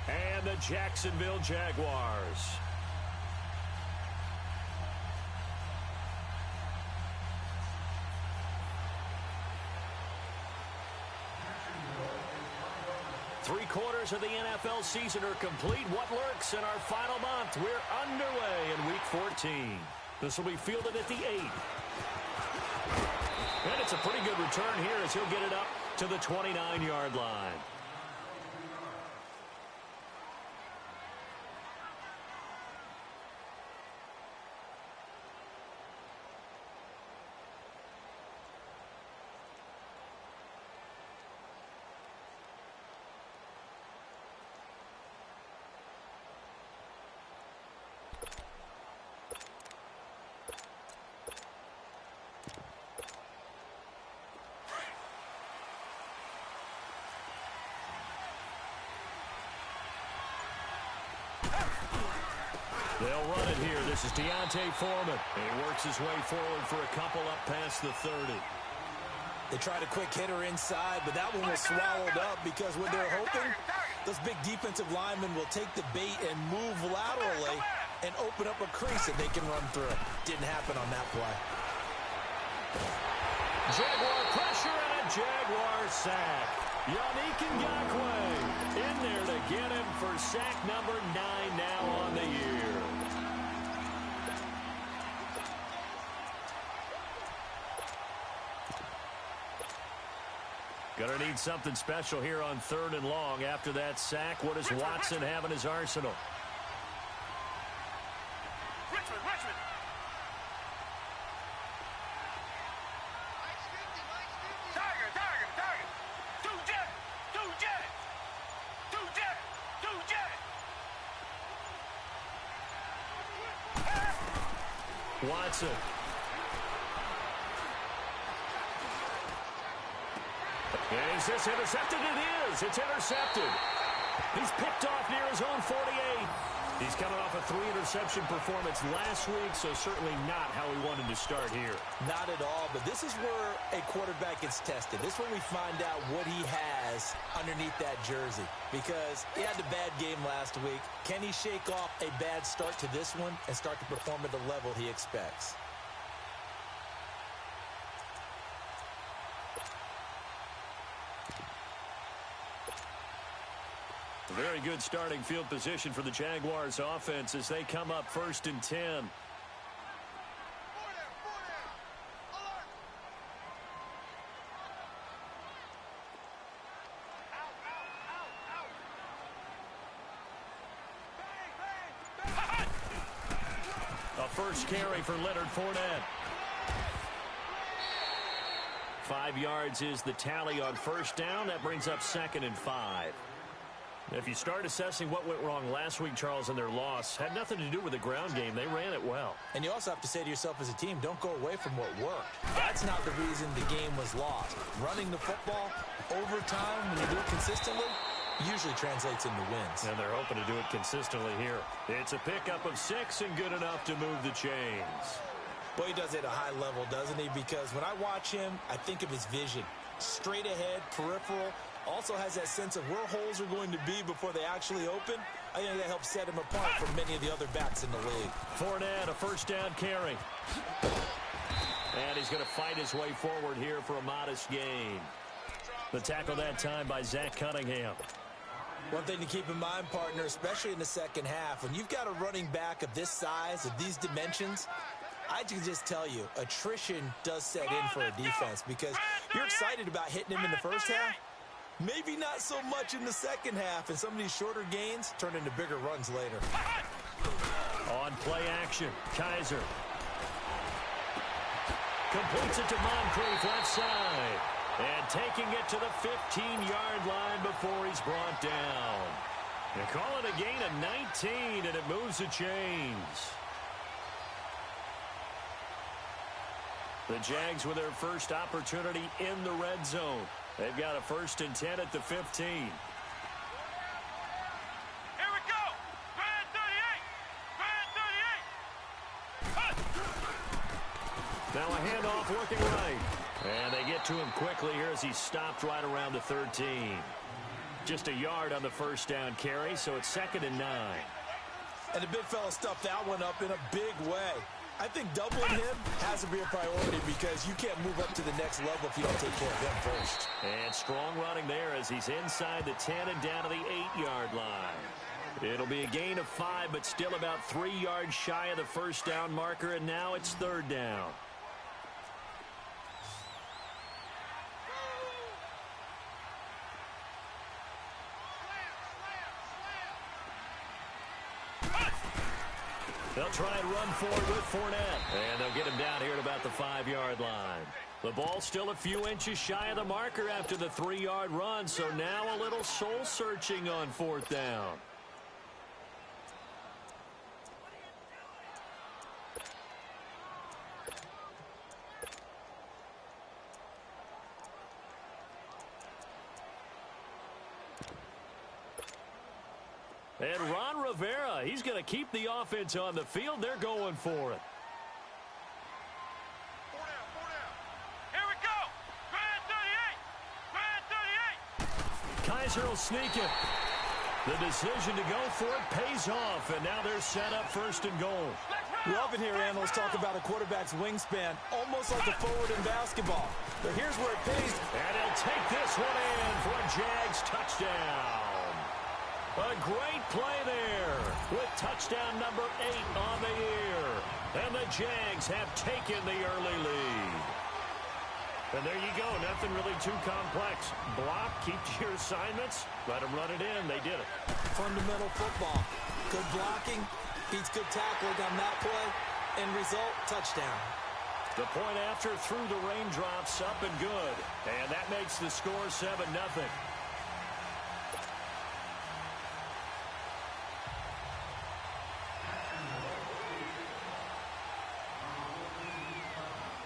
And the Jacksonville Jaguars. Three-quarters of the NFL season are complete. What lurks in our final month? We're underway in Week 14. This will be fielded at the 8. And it's a pretty good return here as he'll get it up to the 29-yard line. They'll run it here. This is Deontay Foreman. He works his way forward for a couple up past the 30. They tried a quick hitter inside, but that one was swallowed up because what they're hoping, those big defensive linemen will take the bait and move laterally and open up a crease that they can run through. Didn't happen on that play. Jaguar pressure and a Jaguar sack. Gotw in there to get him for sack number 9 now on the year. Gonna need something special here on 3rd and long. After that sack, what does Watson have in his arsenal? Richmond. Target. Two jet. Watson. And is this intercepted? It is. It's intercepted. He's picked off near his own 48. He's coming off a 3-interception performance last week, so certainly not how he wanted to start here. Not at all, but this is where a quarterback gets tested. This is where we find out what he has underneath that jersey, because he had a bad game last week. Can he shake off a bad start to this one and start to perform at the level he expects? Very good starting field position for the Jaguars offense as they come up 1st and 10. A first carry for Leonard Fournette. 5 yards is the tally on first down. That brings up 2nd and 5. If you start assessing what went wrong last week, Charles, in their loss, had nothing to do with the ground game. They ran it well. And you also have to say to yourself as a team, don't go away from what worked. That's not the reason the game was lost. Running the football over time, when you do it consistently, usually translates into wins. And they're hoping to do it consistently here. It's a pickup of 6 and good enough to move the chains. Well, he does it at a high level, doesn't he? Because when I watch him, I think of his vision. Straight ahead, peripheral. Also has that sense of where holes are going to be before they actually open. I think that helps set him apart from many of the other backs in the league. Fournette, a first down carry. And he's going to fight his way forward here for a modest gain. The tackle that time by Zach Cunningham. One thing to keep in mind, partner, especially in the second half, when you've got a running back of this size, of these dimensions, I can just tell you, attrition does set in for a defense because you're excited about hitting him in the first half. Maybe not so much in the second half, and some of these shorter gains turn into bigger runs later. On play action, Kaiser. Completes it to Moncrief left side. And taking it to the 15-yard line before he's brought down. They call it a gain of 19, and it moves the chains. The Jags with their first opportunity in the red zone. They've got a 1st and 10 at the 15. Here we go. Grand 38. Now a handoff working right. And they get to him quickly here as he's stopped right around the 13. Just a yard on the first down carry, so it's 2nd and 9. And the big fella stuffed that one up in a big way. I think doubling him has to be a priority because you can't move up to the next level if you don't take care of him first. And strong running there as he's inside the 10 and down to the 8-yard line. It'll be a gain of 5, but still about 3 yards shy of the first down marker, and now it's 3rd down. They'll try and run forward with Fournette. And they'll get him down here at about the 5-yard line. The ball still a few inches shy of the marker after the 3-yard run, so now a little soul-searching on 4th down. And Ron Rivera, he's going to keep the offense on the field. They're going for it. 4 down. Here we go. Grand 38. Kaiser will sneak it. The decision to go for it pays off, and now they're set up 1st and goal. We often hear analysts talk about a quarterback's wingspan, almost like a forward in basketball. But here's where it pays. And he'll take this one in for a Jags touchdown. A great play there with touchdown number 8 on the year. And the Jags have taken the early lead. And there you go. Nothing really too complex. Block, keep to your assignments, let them run it in. They did it. Fundamental football. Good blocking beats good tackling on that play. End result, touchdown. The point after through the raindrops, up and good. And that makes the score 7-0.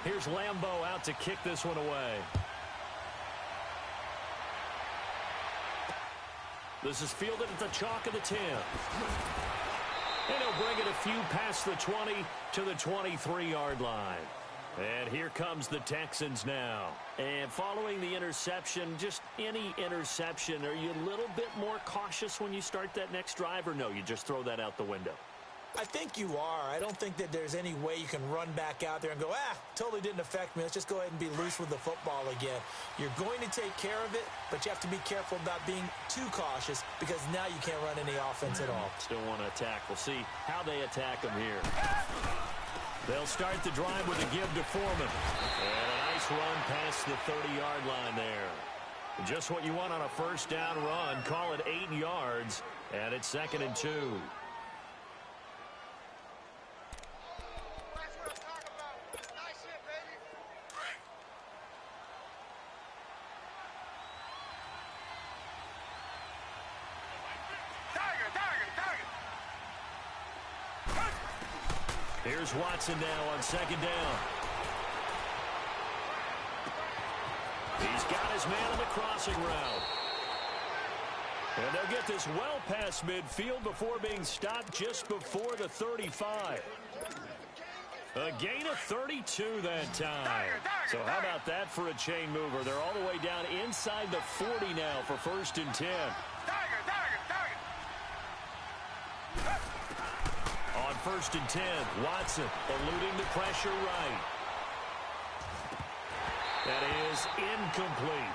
Here's Lambeau out to kick this one away. This is fielded at the chalk of the 10. And he'll bring it a few past the 20 to the 23-yard line. And here comes the Texans now. And following the interception, just any interception, are you a little bit more cautious when you start that next drive, or no, you just throw that out the window? I think you are. I don't think that there's any way you can run back out there and go, totally didn't affect me. Let's just go ahead and be loose with the football again. You're going to take care of it, but you have to be careful about being too cautious because now you can't run any offense at all. Still want to attack. We'll see how they attack them here. They'll start the drive with a give to Foreman. And a nice run past the 30-yard line there. Just what you want on a first down run. Call it 8 yards, and it's 2nd and 2. Here's Watson now on 2nd down. He's got his man on the crossing route. And they'll get this well past midfield before being stopped just before the 35. A gain of 32 that time. So how about that for a chain mover? They're all the way down inside the 40 now for 1st and 10. On 1st and 10, Watson eluding the pressure right. That is incomplete.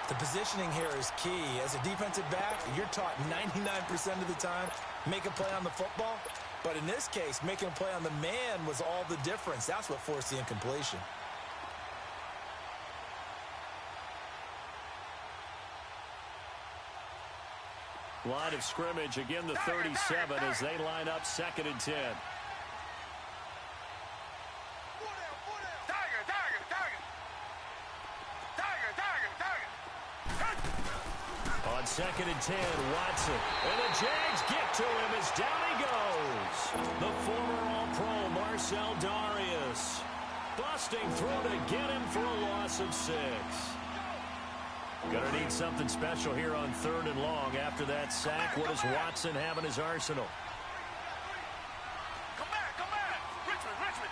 The positioning here is key. As a defensive back, you're taught 99% of the time, make a play on the football. But in this case, making a play on the man was all the difference. That's what forced the incompletion. Line of scrimmage, again the 37 as they line up 2nd and 10. On 2nd and 10, Watson. And the Jags get to him as down he goes. The former All-Pro Marcel Darius busting through to get him for a loss of 6. Gonna need something special here on 3rd and long. After that sack, what does Watson have in his arsenal? Come back. Richmond.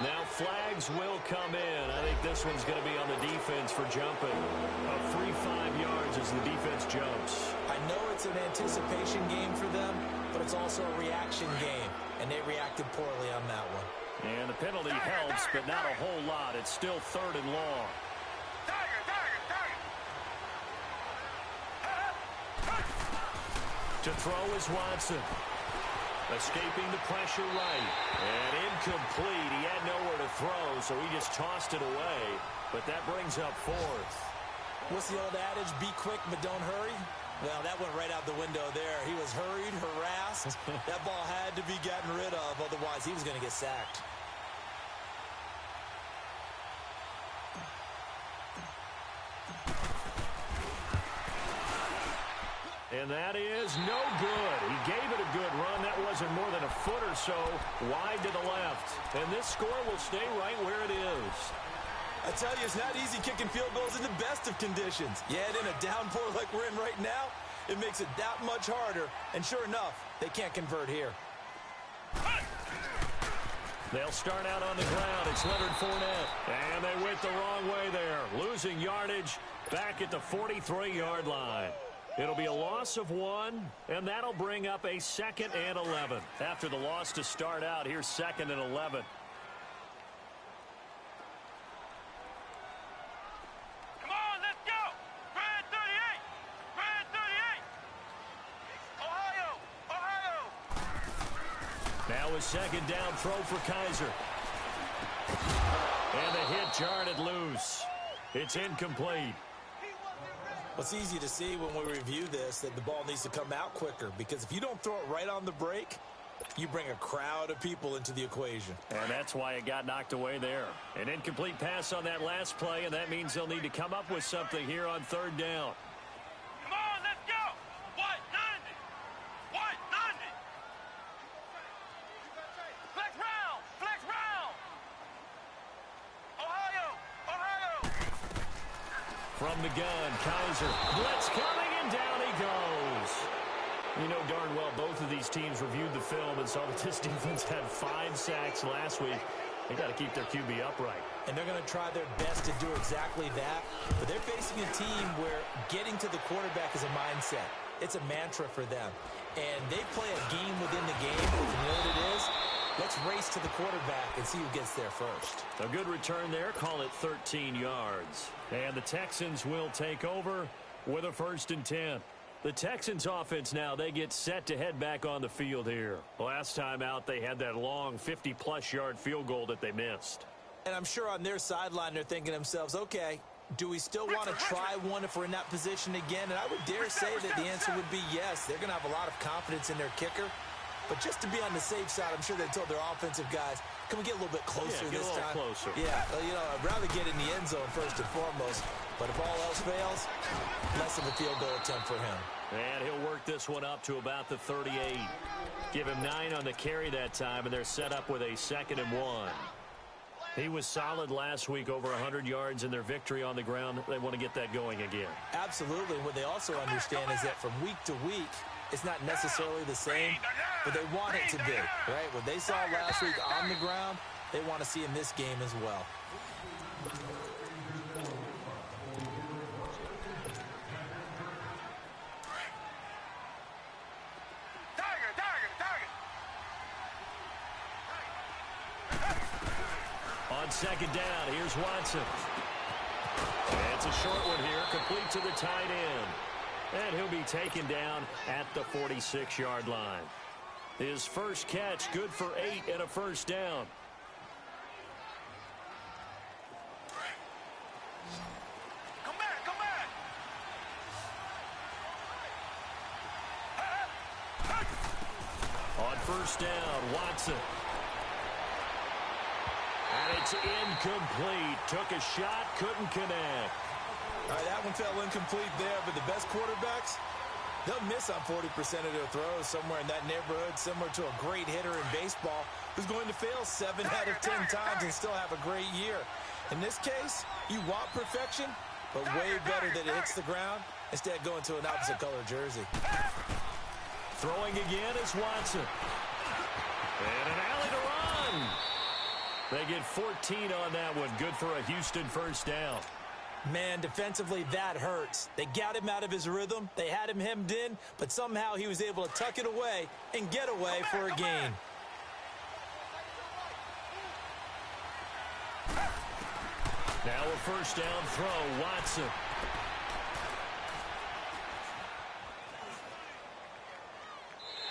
Now flags will come in. I think this one's going to be on the defense for jumping. About 3-5 yards as the defense jumps. I know it's an anticipation game for them, but it's also a reaction game, and they reacted poorly on that one. And the penalty helps, but not a whole lot. It's still 3rd and long. To throw is Watson. Escaping the pressure right. And incomplete. He had nowhere to throw, so he just tossed it away. But that brings up 4th. What's the old adage? Be quick, but don't hurry? Well, that went right out the window there. He was hurried, harassed. That ball had to be gotten rid of, otherwise he was going to get sacked. And that is no good. He gave it a good run. That wasn't more than a foot or so wide to the left. And this score will stay right where it is. I tell you, it's not easy kicking field goals in the best of conditions. Yet in a downpour like we're in right now, it makes it that much harder. And sure enough, they can't convert here. They'll start out on the ground. It's Leonard Fournette. And they went the wrong way there. Losing yardage back at the 43-yard line. It'll be a loss of 1, and that'll bring up a 2nd and 11. After the loss to start out, here's 2nd and 11. Come on, let's go. Brad 38. Brad 38. Ohio. Now a 2nd down throw for Kaiser. And the hit jarred it loose. It's incomplete. Well, it's easy to see when we review this that the ball needs to come out quicker, because if you don't throw it right on the break, you bring a crowd of people into the equation. And that's why it got knocked away there. An incomplete pass on that last play, and that means they'll need to come up with something here on 3rd down. Come on, let's go. What? 90. What? 90. Flex round. Flex round. Ohio. Ohio. From the gun, Kaiser. Blitz coming, and down he goes. You know darn well both of these teams reviewed the film and saw that this defense had 5 sacks last week. They got to keep their QB upright. And they're going to try their best to do exactly that. But they're facing a team where getting to the quarterback is a mindset. It's a mantra for them. And they play a game within the game. You know what it is? Let's race to the quarterback and see who gets there first. A good return there. Call it 13 yards. And the Texans will take over with a 1st and 10. The Texans offense now, they get set to head back on the field here. Last time out, they had that long 50-plus yard field goal that they missed. And I'm sure on their sideline, they're thinking to themselves, okay, do we still want to try one if we're in that position again? And I would dare say that the answer would be yes. They're going to have a lot of confidence in their kicker. But just to be on the safe side, I'm sure they told their offensive guys, can we get a little bit closer this time? Closer. Yeah, you know, I'd rather get in the end zone first and foremost. But if all else fails, less of a field goal attempt for him. And he'll work this one up to about the 38. Give him 9 on the carry that time, and they're set up with a 2nd and 1. He was solid last week, over 100 yards in their victory on the ground. They want to get that going again. Absolutely. What they also understand is that from week to week, it's not necessarily the same, but they want it to be, right? What they saw last week on the ground, they want to see in this game as well. On 2nd down, here's Watson. It's a short one here, complete to the tight end. And he'll be taken down at the 46-yard line. His first catch, good for 8 and a 1st down. Come back, come back. On 1st down, Watson. And it's incomplete. Took a shot, couldn't connect. All right, that one fell incomplete there, but the best quarterbacks, they'll miss on 40% of their throws, somewhere in that neighborhood, similar to a great hitter in baseball who's going to fail 7 out of 10 times and still have a great year. In this case, you want perfection, but way better that it hits the ground instead of going to an opposite color jersey. Throwing again is Watson. And an alley to run. They get 14 on that one. Good for a Houston first down. Man, defensively, that hurts. They got him out of his rhythm. They had him hemmed in, but somehow he was able to tuck it away and get away for a gain. Now a first down throw, Watson.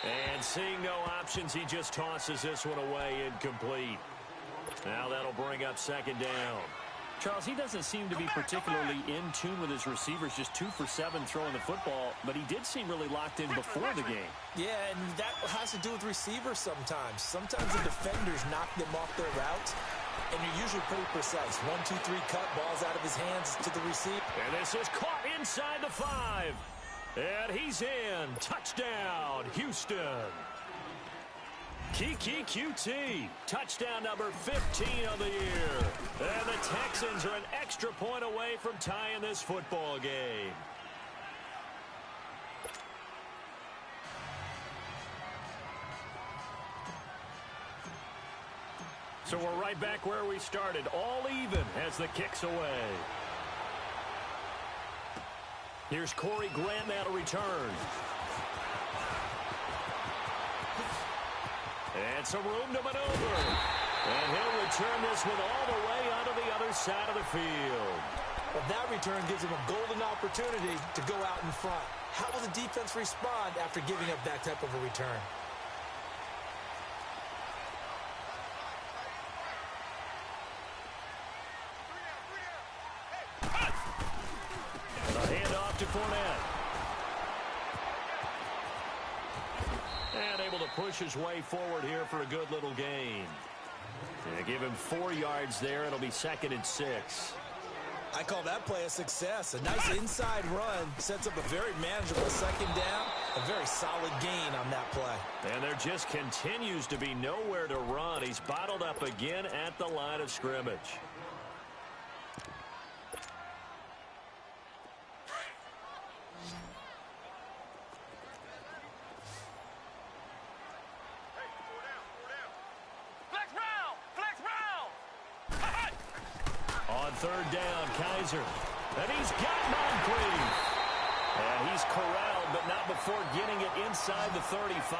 And seeing no options, he just tosses this one away, incomplete. Now that'll bring up second down. Charles, he doesn't seem to be particularly in tune with his receivers, just 2 for 7 throwing the football, but he did seem really locked in before the game. Yeah, and that has to do with receivers sometimes. Sometimes the defenders knock them off their routes, and you're usually pretty precise. 1, 2, 3 cut, balls out of his hands to the receiver. And this is caught inside the 5. And he's in. Touchdown, Houston. Kiki QT, touchdown number 15 of the year. And the Texans are an extra point away from tying this football game. So we're right back where we started, all even as the kick's away. Here's Corey Grant now to return. And some room to maneuver. And he'll return this one all the way onto the other side of the field. But that return gives him a golden opportunity to go out in front. How will the defense respond after giving up that type of a return? A handoff to Fournette. And able to push his way forward here for a good little gain. And give him 4 yards there. It'll be 2nd and 6. I call that play a success. A nice inside run sets up a very manageable second down. A very solid gain on that play. And there just continues to be nowhere to run. He's bottled up again at the line of scrimmage. Third down, Kaiser. And he's got Moncrief. And he's corralled, but not before getting it inside the 35.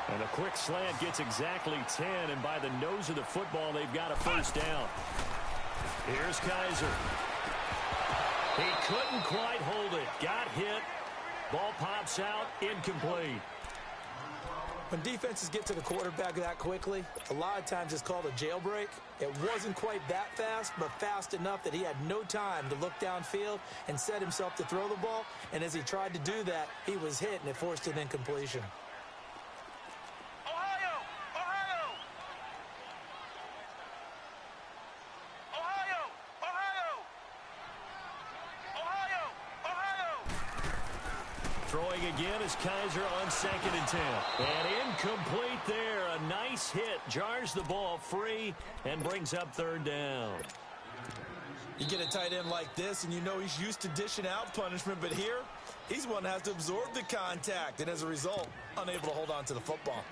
And a quick slant gets exactly 10, and by the nose of the football, they've got a first down. Here's Kaiser. He couldn't quite hold it. Got hit. Ball pops out, incomplete. When defenses get to the quarterback that quickly, a lot of times it's called a jailbreak. It wasn't quite that fast, but fast enough that he had no time to look downfield and set himself to throw the ball. And as he tried to do that, he was hit, and it forced an incompletion. Ohio! Ohio! Ohio! Ohio! Ohio! Ohio! Throwing again is Kaiser on 2nd and 10. And incomplete there. A nice hit. Jars the ball free and brings up 3rd down. You get a tight end like this, and you know he's used to dishing out punishment, but here, he's one that has to absorb the contact, and as a result, unable to hold on to the football.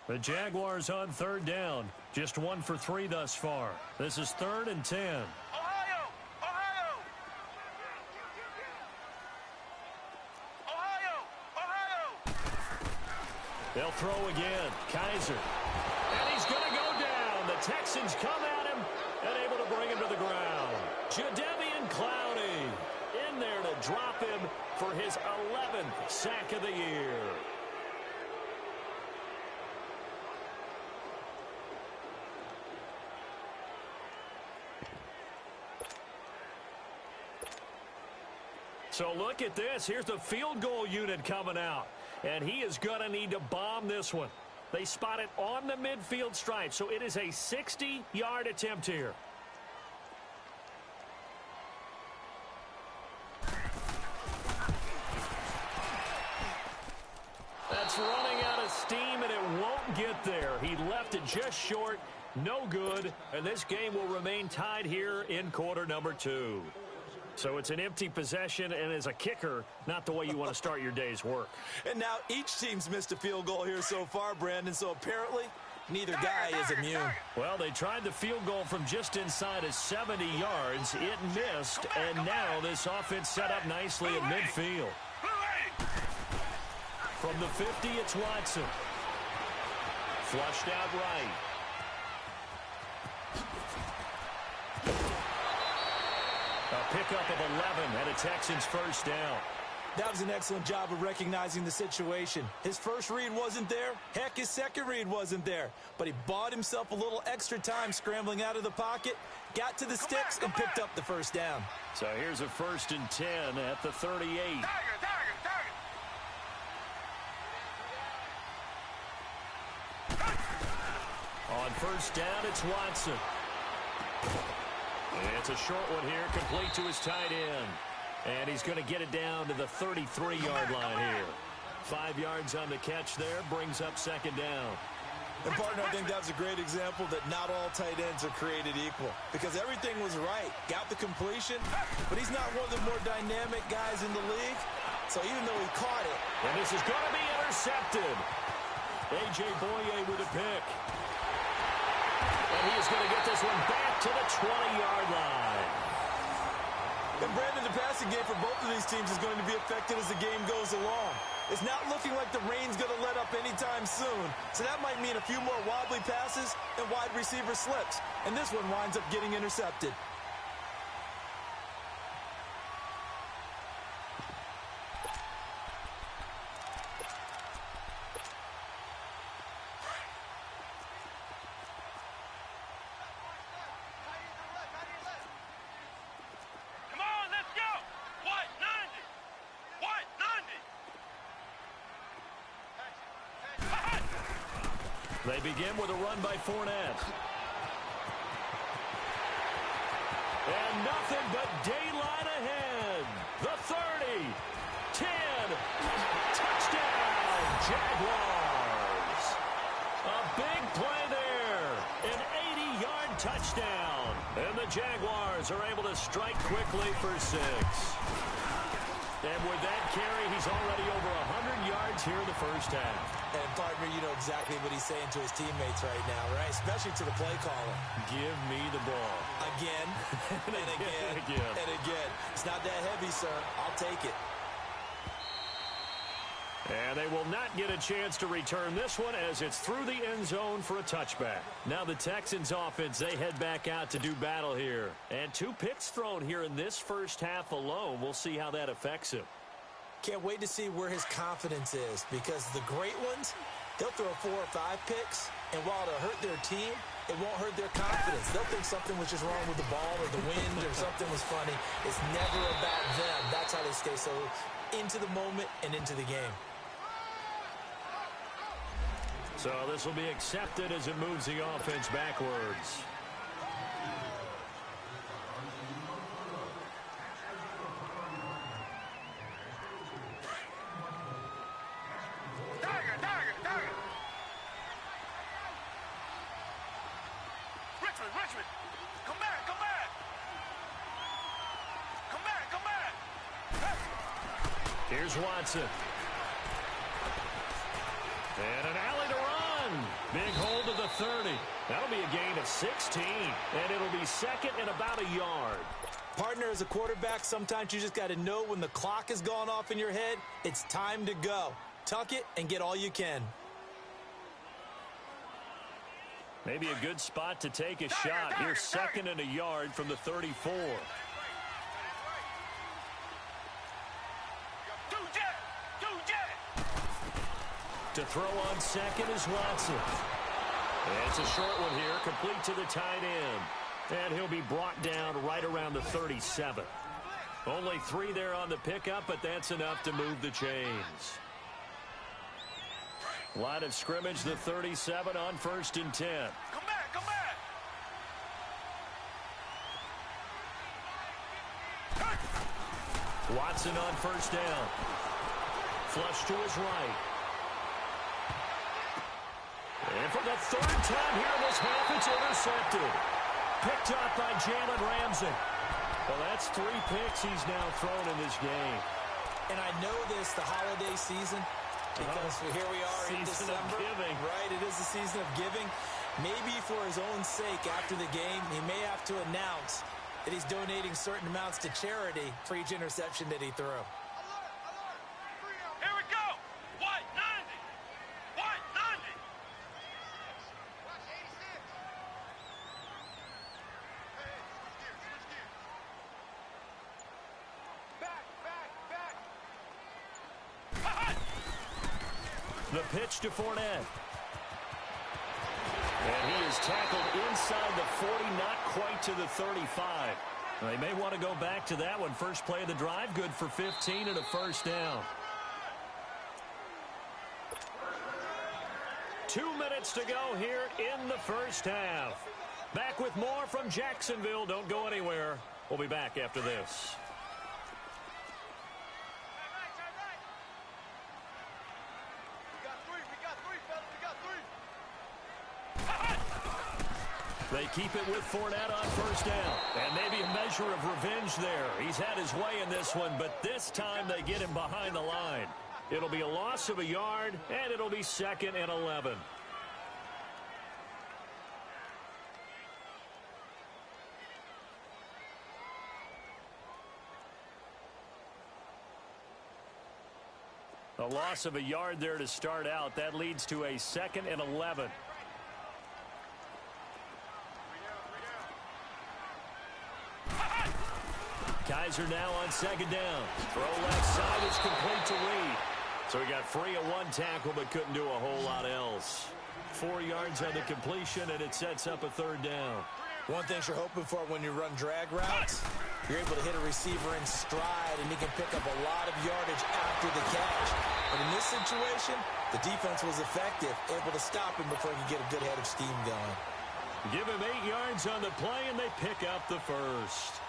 The Jaguars on 3rd down. Just 1 for 3 thus far. This is 3rd and 10. Ohio! Ohio! Ohio! Ohio! They'll throw again. Kaiser. And he's going to go down. The Texans come at him and able to bring him to the ground. Jadeveon Clowney in there to drop him for his 11th sack of the year. So look at this. Here's the field goal unit coming out. And he is going to need to bomb this one. They spot it on the midfield stripe. So it is a 60-yard attempt here. just short, no good, and this game will remain tied here in quarter number 2. So it's an empty possession, and as a kicker, not the way you want to start your day's work. And now each team's missed a field goal here so far, Brandon, so apparently neither guy is immune. Well, they tried the field goal from just inside of 70 yards. It missed, and now this offense set up nicely at midfield. From the 50, it's Watson. Flushed out right. A pickup of 11 and a Texans first down. That was an excellent job of recognizing the situation. His first read wasn't there. Heck, his second read wasn't there. But he bought himself a little extra time scrambling out of the pocket, got to the sticks, and picked up the first down. So here's a 1st and 10 at the 38. On first down, it's Watson. It's a short one here, complete to his tight end. And he's going to get it down to the 33-yard line here. 5 yards on the catch there, brings up second down. And, partner, I think that was a great example that not all tight ends are created equal. Because everything was right. Got the completion, but he's not one of the more dynamic guys in the league. So even though he caught it. And this is going to be intercepted. A.J. Boye with a pick. And he is going to get this one back to the 20-yard line. And, Brandon, the passing game for both of these teams is going to be affected as the game goes along. It's not looking like the rain's going to let up anytime soon. So that might mean a few more wobbly passes and wide receiver slips. And this one winds up getting intercepted. They begin with a run by Fournette. And nothing but daylight ahead. The 30, 10, touchdown, Jaguars. A big play there, an 80-yard touchdown. And the Jaguars are able to strike quickly for 6. And with that carry, he's already over 100 yards here in the first half. And, partner, you know exactly what he's saying to his teammates right now, right? Especially to the play caller. Give me the ball. Again, and again, and again. It's not that heavy, sir. I'll take it. And they will not get a chance to return this one as it's through the end zone for a touchback. Now the Texans offense, they head back out to do battle here. And 2 picks thrown here in this first half alone. We'll see how that affects him. Can't wait to see where his confidence is, because the great ones, they'll throw 4 or 5 picks, and while it'll hurt their team, it won't hurt their confidence. They'll think something was just wrong with the ball or the wind or something was funny. It's never about them. That's how they stay so into the moment and into the game. So this will be accepted as it moves the offense backwards. Richmond, come back, come back. Come back, come back. Here's Watson. And an alley to run. Big hold to the 30. That'll be a gain of 16. And it'll be second and about a yard. Partner, as a quarterback, sometimes you just got to know when the clock has gone off in your head, it's time to go. Tuck it and get all you can. Maybe a good spot to take a shot. Here's second and a yard from the 34. To throw on second is Watson. And it's a short one here, complete to the tight end. And he'll be brought down right around the 37. Only 3 there on the pickup, but that's enough to move the chains. Line of scrimmage, the 37 on 1st and 10. Come back, come back. Watson on 1st down. Flush to his right. And for the third time here in this half, it's intercepted. Picked up by Jalen Ramsey. Well, that's 3 picks he's now thrown in this game. And I know this, the holiday season, because here we are in December. Season of giving. Right, it is the season of giving. Maybe for his own sake after the game, he may have to announce that he's donating certain amounts to charity for each interception that he threw. Here we go. White 90. White 90. Watch 86. Hey, switch gears. Back. The pitch to Fournette. And he is tackled inside the 40, not quite to the 35. They may want to go back to that one. First play of the drive, good for 15 and a first down. 2 minutes to go here in the first half. Back with more from Jacksonville. Don't go anywhere. We'll be back after this. They keep it with Fournette on first down. And maybe a measure of revenge there. He's had his way in this one, but this time they get him behind the line. It'll be a loss of a yard, and it'll be 2nd and 11. A loss of a yard there to start out. That leads to a 2nd and 11. Kaiser now on 2nd down. Throw left side is complete to Reed. So he got free of 1 tackle but couldn't do a whole lot else. 4 yards on the completion, and it sets up a 3rd down. One thing you're hoping for when you run drag routes, you're able to hit a receiver in stride, and he can pick up a lot of yardage after the catch. But in this situation, the defense was effective, able to stop him before he could get a good head of steam going. Give him 8 yards on the play, and they pick up the first.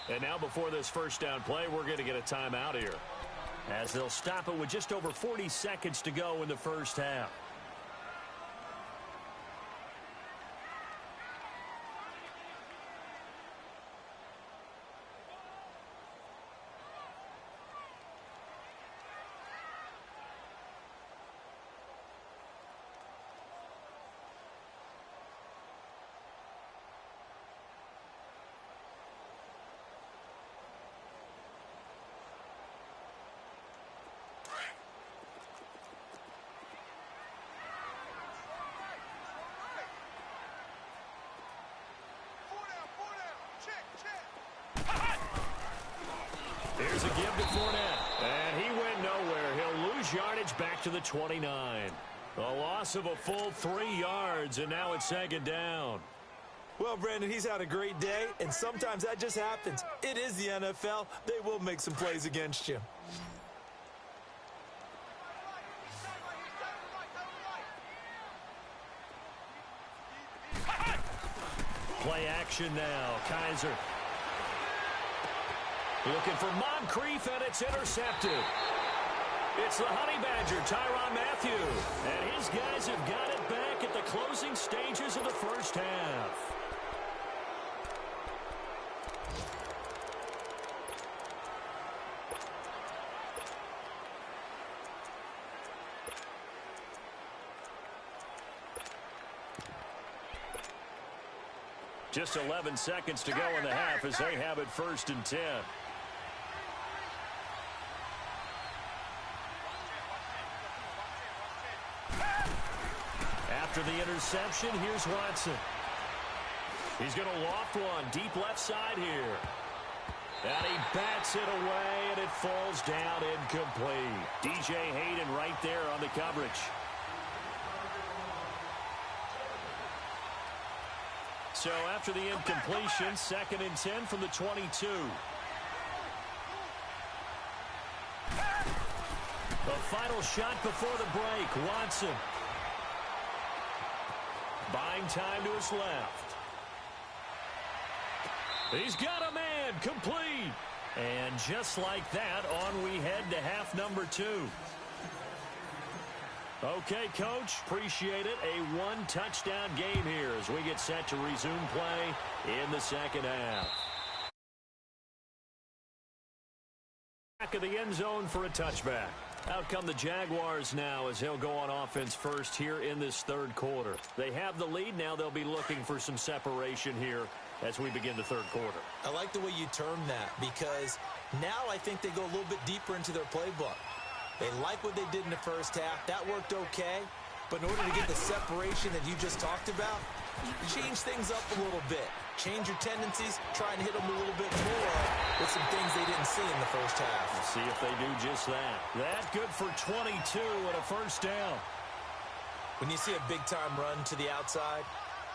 And now before this first down play, we're going to get a timeout here, as they'll stop it with just over 40 seconds to go in the first half. Here's a give to Fournette, and he went nowhere. He'll lose yardage back to the 29. A loss of a full 3 yards, and now it's 2nd down. Well, Brandon, he's had a great day, and sometimes that just happens. It is the NFL. They will make some plays against you. Play action now. Kaiser looking for Moncrief, and it's intercepted. It's the Honey Badger, Tyrann Mathieu. And his guys have got it back at the closing stages of the first half. Just 11 seconds to go in the half as they have it 1st and 10. After the interception, here's Watson. He's going to loft one deep left side here. And he bats it away, and it falls down incomplete. DJ Hayden right there on the coverage. So after the incompletion, 2nd and 10 from the 22. The final shot before the break. Watson. Buying time to his left. He's got a man. Complete. And just like that, on we head to half number 2. Okay, Coach, appreciate it. A one-touchdown game here as we get set to resume play in the second half. Back of the end zone for a touchback. Out come the Jaguars now as they'll go on offense first here in this third quarter. They have the lead. Now they'll be looking for some separation here as we begin the third quarter. I like the way you term that because now I think they go a little bit deeper into their playbook. They like what they did in the first half. That worked okay. But in order to get the separation that you just talked about, you change things up a little bit. Change your tendencies, try and hit them a little bit more with some things they didn't see in the first half. We'll see if they do just that. That good for 22 and a first down. When you see a big-time run to the outside,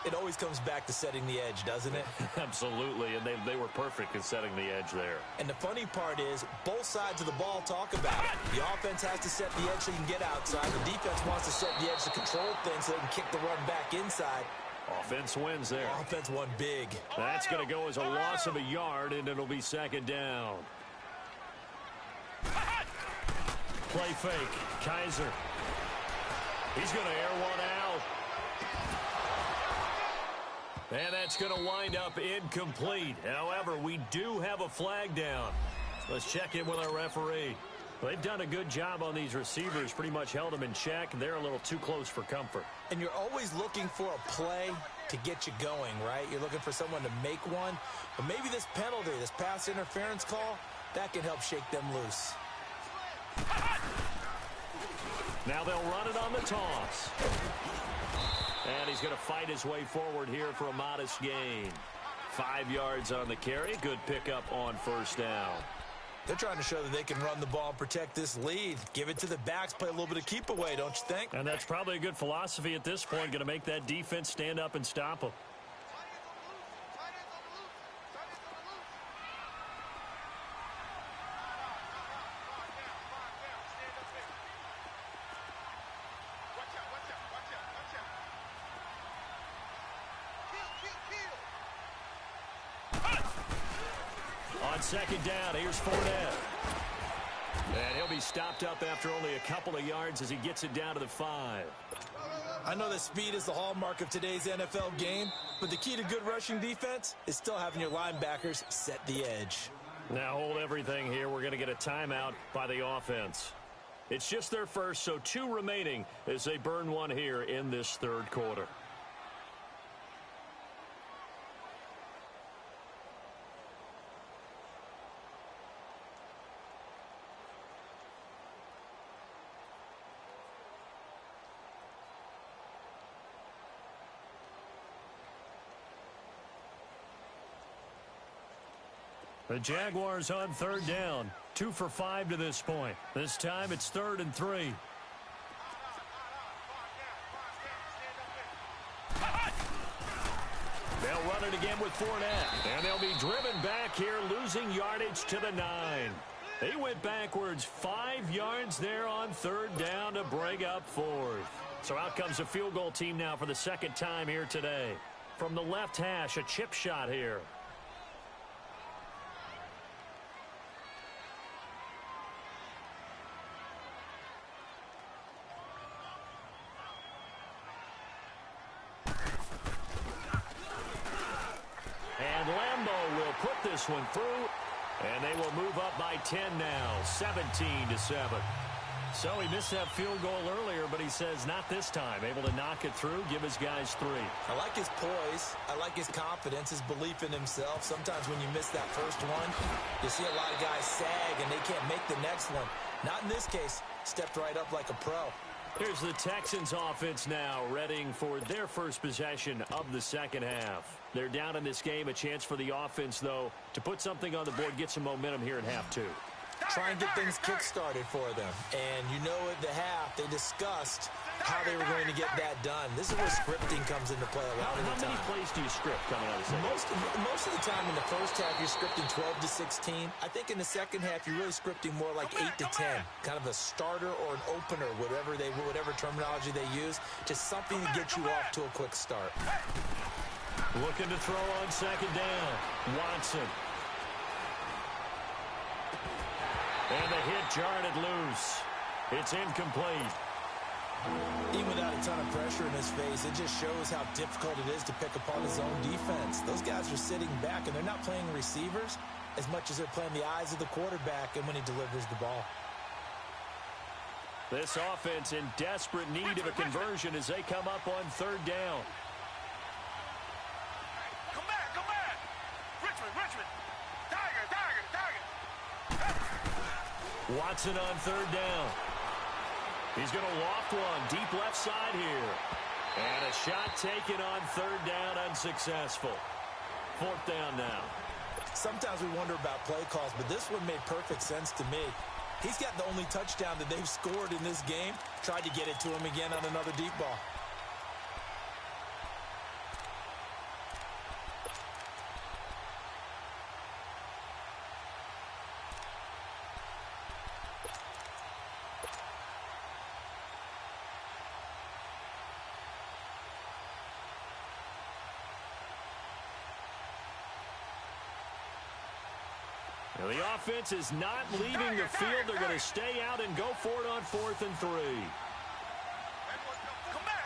it always comes back to setting the edge, doesn't it? Absolutely, and they were perfect in setting the edge there. And the funny part is, both sides of the ball talk about it. The offense has to set the edge so you can get outside. The defense wants to set the edge to control things so they can kick the run back inside. Offense wins there. Offense won big. That's going to go as a loss of a yard, and it'll be second down. Play fake. Kaiser. He's going to air one out. And that's going to wind up incomplete. However, we do have a flag down. Let's check in with our referee. They've done a good job on these receivers, pretty much held them in check. They're a little too close for comfort. And you're always looking for a play to get you going, right? You're looking for someone to make one. But maybe this penalty, this pass interference call, that can help shake them loose. Now they'll run it on the toss. And he's going to fight his way forward here for a modest gain. 5 yards on the carry. Good pickup on first down. They're trying to show that they can run the ball and protect this lead. Give it to the backs, play a little bit of keep away, don't you think? And that's probably a good philosophy at this point. Going to make that defense stand up and stop them. On second down, here's Fournette. And he'll be stopped up after only a couple of yards as he gets it down to the 5. I know that speed is the hallmark of today's NFL game, but the key to good rushing defense is still having your linebackers set the edge. Now hold everything here. We're going to get a timeout by the offense. It's just their first, so 2 remaining as they burn one here in this third quarter. The Jaguars on third down. 2 for 5 to this point. This time it's 3rd and 3. They'll run it again with Fournette. And they'll be driven back here, losing yardage to the 9. They went backwards 5 yards there on third down to bring up 4th. So out comes a field goal team now for the second time here today. From the left hash, a chip shot here. This one through, and they will move up by 10 now, 17-7. So he missed that field goal earlier, but he says not this time. Able to knock it through, give his guys 3. I like his poise. I like his confidence, his belief in himself. Sometimes when you miss that first one, you see a lot of guys sag, and they can't make the next one. Not in this case. Stepped right up like a pro. Here's the Texans offense now, readying for their first possession of the second half. They're down in this game. A chance for the offense, though, to put something on the board, get some momentum here in half 2. try and get things kick-started for them. And you know at the half, they discussed how they were going to get that done. This is where scripting comes into play a lot of the time. How many plays do you script coming out of the second? Most of the time in the first half, you're scripting 12 to 16. I think in the second half, you're really scripting more like 8 to 10. Kind of a starter or an opener, whatever terminology they use, just something to get you off to a quick start. Looking to throw on second down. Watson. And the hit jarred it loose. It's incomplete. Even without a ton of pressure in his face, it just shows how difficult it is to pick apart his own defense. Those guys are sitting back, and they're not playing receivers as much as they're playing the eyes of the quarterback and when he delivers the ball. This offense in desperate need of a conversion as they come up on third down. Come back. Richmond. Tiger. Watson on third down. He's going to loft one deep left side here. And a shot taken on third down, unsuccessful. Fourth down now. Sometimes we wonder about play calls, but this one made perfect sense to me. He's got the only touchdown that they've scored in this game. Tried to get it to him again on another deep ball. Now the offense is not leaving the field. They're going to stay out and go for it on 4th and 3. Come back.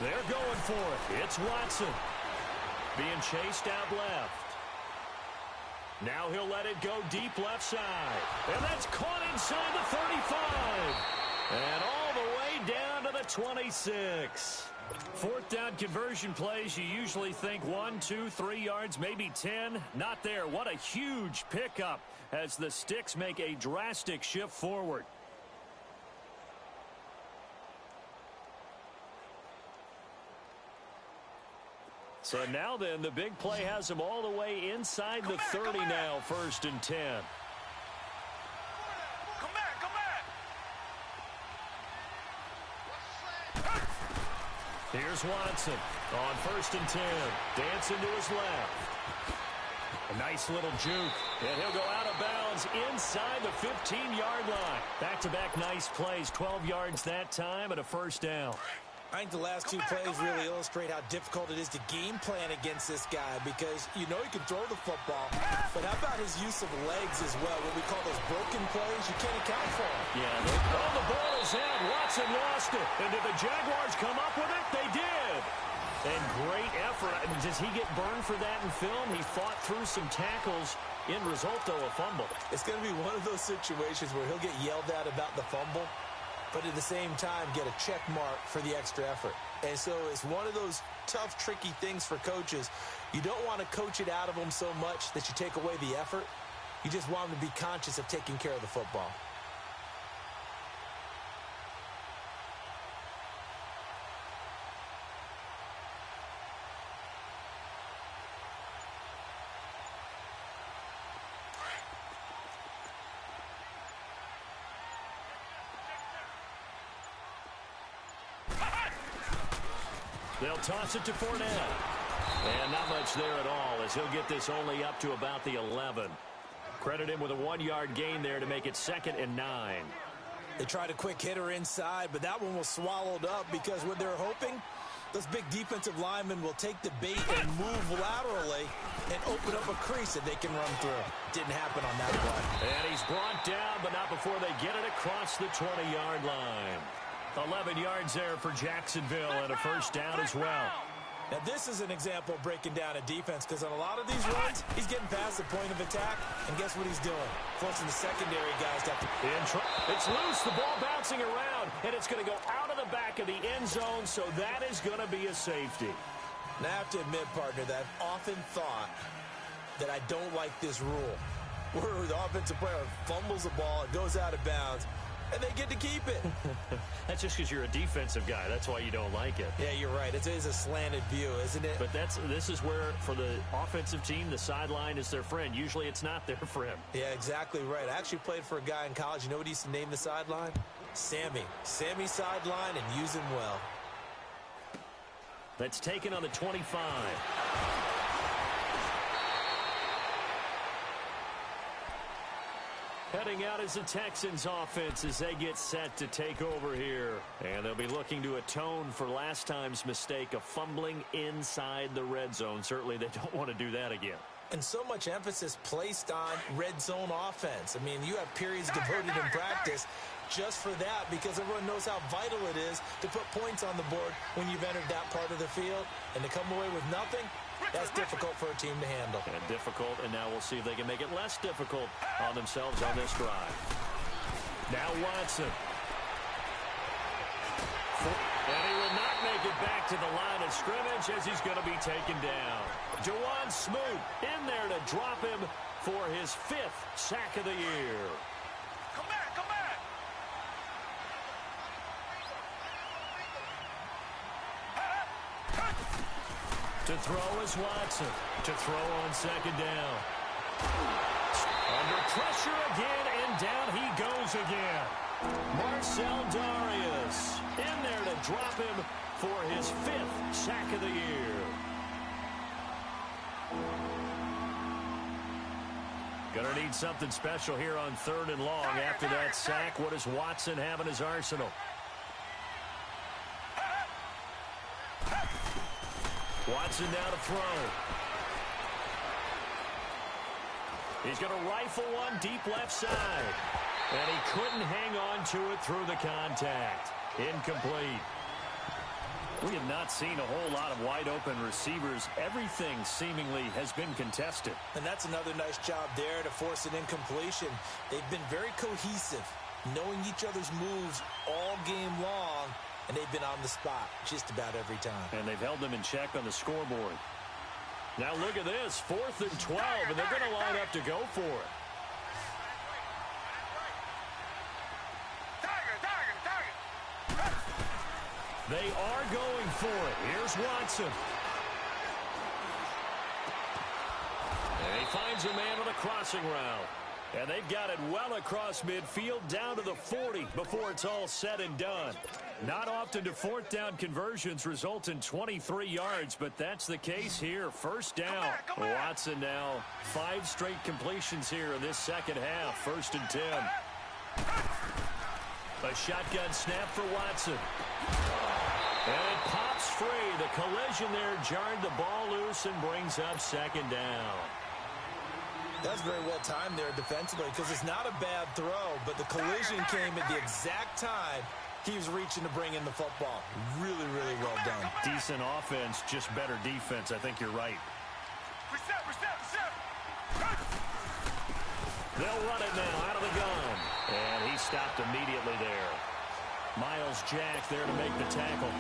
They're going for it. It's Watson being chased out left. Now he'll let it go deep left side. And that's caught inside the 35. And all the way down to the 26. Fourth down conversion plays, you usually think 1, 2, 3 yards, maybe 10. Not there. What a huge pickup as the Sticks make a drastic shift forward. So now then, the big play has them all the way inside the 30 now, 1st and 10. Come back. Here's Watson on 1st and 10. Dancing to his left. A nice little juke. And he'll go out of bounds inside the 15-yard line. Back-to-back nice plays. 12 yards that time and a first down. I think the last two plays really illustrate how difficult it is to game plan against this guy because you know he can throw the football, but how about his use of legs as well? What we call those broken plays, you can't account for them. Yeah, the ball is out. Watson lost it. And did the Jaguars come up with it? They did. And great effort. I mean, does he get burned for that in film? He fought through some tackles. End result, though, a fumble. It's going to be one of those situations where he'll get yelled at about the fumble, but at the same time get a check mark for the extra effort. And so it's one of those tough, tricky things for coaches. You don't want to coach it out of them so much that you take away the effort. You just want them to be conscious of taking care of the football. They'll toss it to Fournette. And not much there at all as he'll get this only up to about the 11. Credit him with a 1-yard gain there to make it 2nd and 9. They tried a quick hitter inside, but that one was swallowed up because what they're hoping, those big defensive linemen will take the bait and move laterally and open up a crease that they can run through. Didn't happen on that play. And he's brought down, but not before they get it across the 20-yard line. 11 yards there for Jacksonville and a first down as well. Now, this is an example of breaking down a defense because on a lot of these runs, he's getting past the point of attack, and guess what he's doing? Forcing the secondary guys to have to... It's loose, the ball bouncing around, and it's going to go out of the back of the end zone, so that is going to be a safety. Now, I have to admit, partner, that I've often thought that I don't like this rule, where the offensive player fumbles the ball, it goes out of bounds, and they get to keep it. That's just because you're a defensive guy. That's why you don't like it. Yeah, you're right. It is a slanted view, isn't it? But this is where, for the offensive team, the sideline is their friend. Usually it's not their friend. Yeah, exactly right. I actually played for a guy in college. You know what he used to name the sideline? Sammy. Sammy sideline, and use him well. That's taken on the 25. Heading out is the Texans offense as they get set to take over here. And they'll be looking to atone for last time's mistake of fumbling inside the red zone. Certainly they don't want to do that again. And so much emphasis placed on red zone offense. I mean, you have periods devoted in practice just for that because everyone knows how vital it is to put points on the board when you've entered that part of the field. And to come away with nothing, that's difficult for a team to handle. And difficult, and now we'll see if they can make it less difficult on themselves on this drive. Now Watson. And he will not make it back to the line of scrimmage as he's going to be taken down. Jawan Smoot in there to drop him for his 5th sack of the year. Come back, come back. To throw is Watson. To throw on second down. Under pressure again, and down he goes again. Marcel Darius in there to drop him for his 5th sack of the year. Gonna need something special here on 3rd and long. After that sack, what does Watson have in his arsenal? Watson now to throw. He's going to rifle one deep left side. And he couldn't hang on to it through the contact. Incomplete. We have not seen a whole lot of wide-open receivers. Everything seemingly has been contested. And that's another nice job there to force an incompletion. They've been very cohesive, knowing each other's moves all game long, and they've been on the spot just about every time. And they've held them in check on the scoreboard. Now look at this, 4th and 12, and they're going to line up to go for it. They are going for it. Here's Watson. And he finds a man on a crossing route. And they've got it well across midfield down to the 40 before it's all said and done. Not often do 4th down conversions result in 23 yards, but that's the case here. 1st down. Watson now 5 straight completions here in this second half. 1st and 10. A shotgun snap for Watson. And it pops free. The collision there jarred the ball loose and brings up 2nd down. That's very well timed there defensively because it's not a bad throw, but the collision came at the exact time he was reaching to bring in the football. Really, really well done. Decent offense, just better defense. I think you're right. Reset. They'll run it now out of the gun. And he stopped immediately there. Miles Jack there to make the tackle.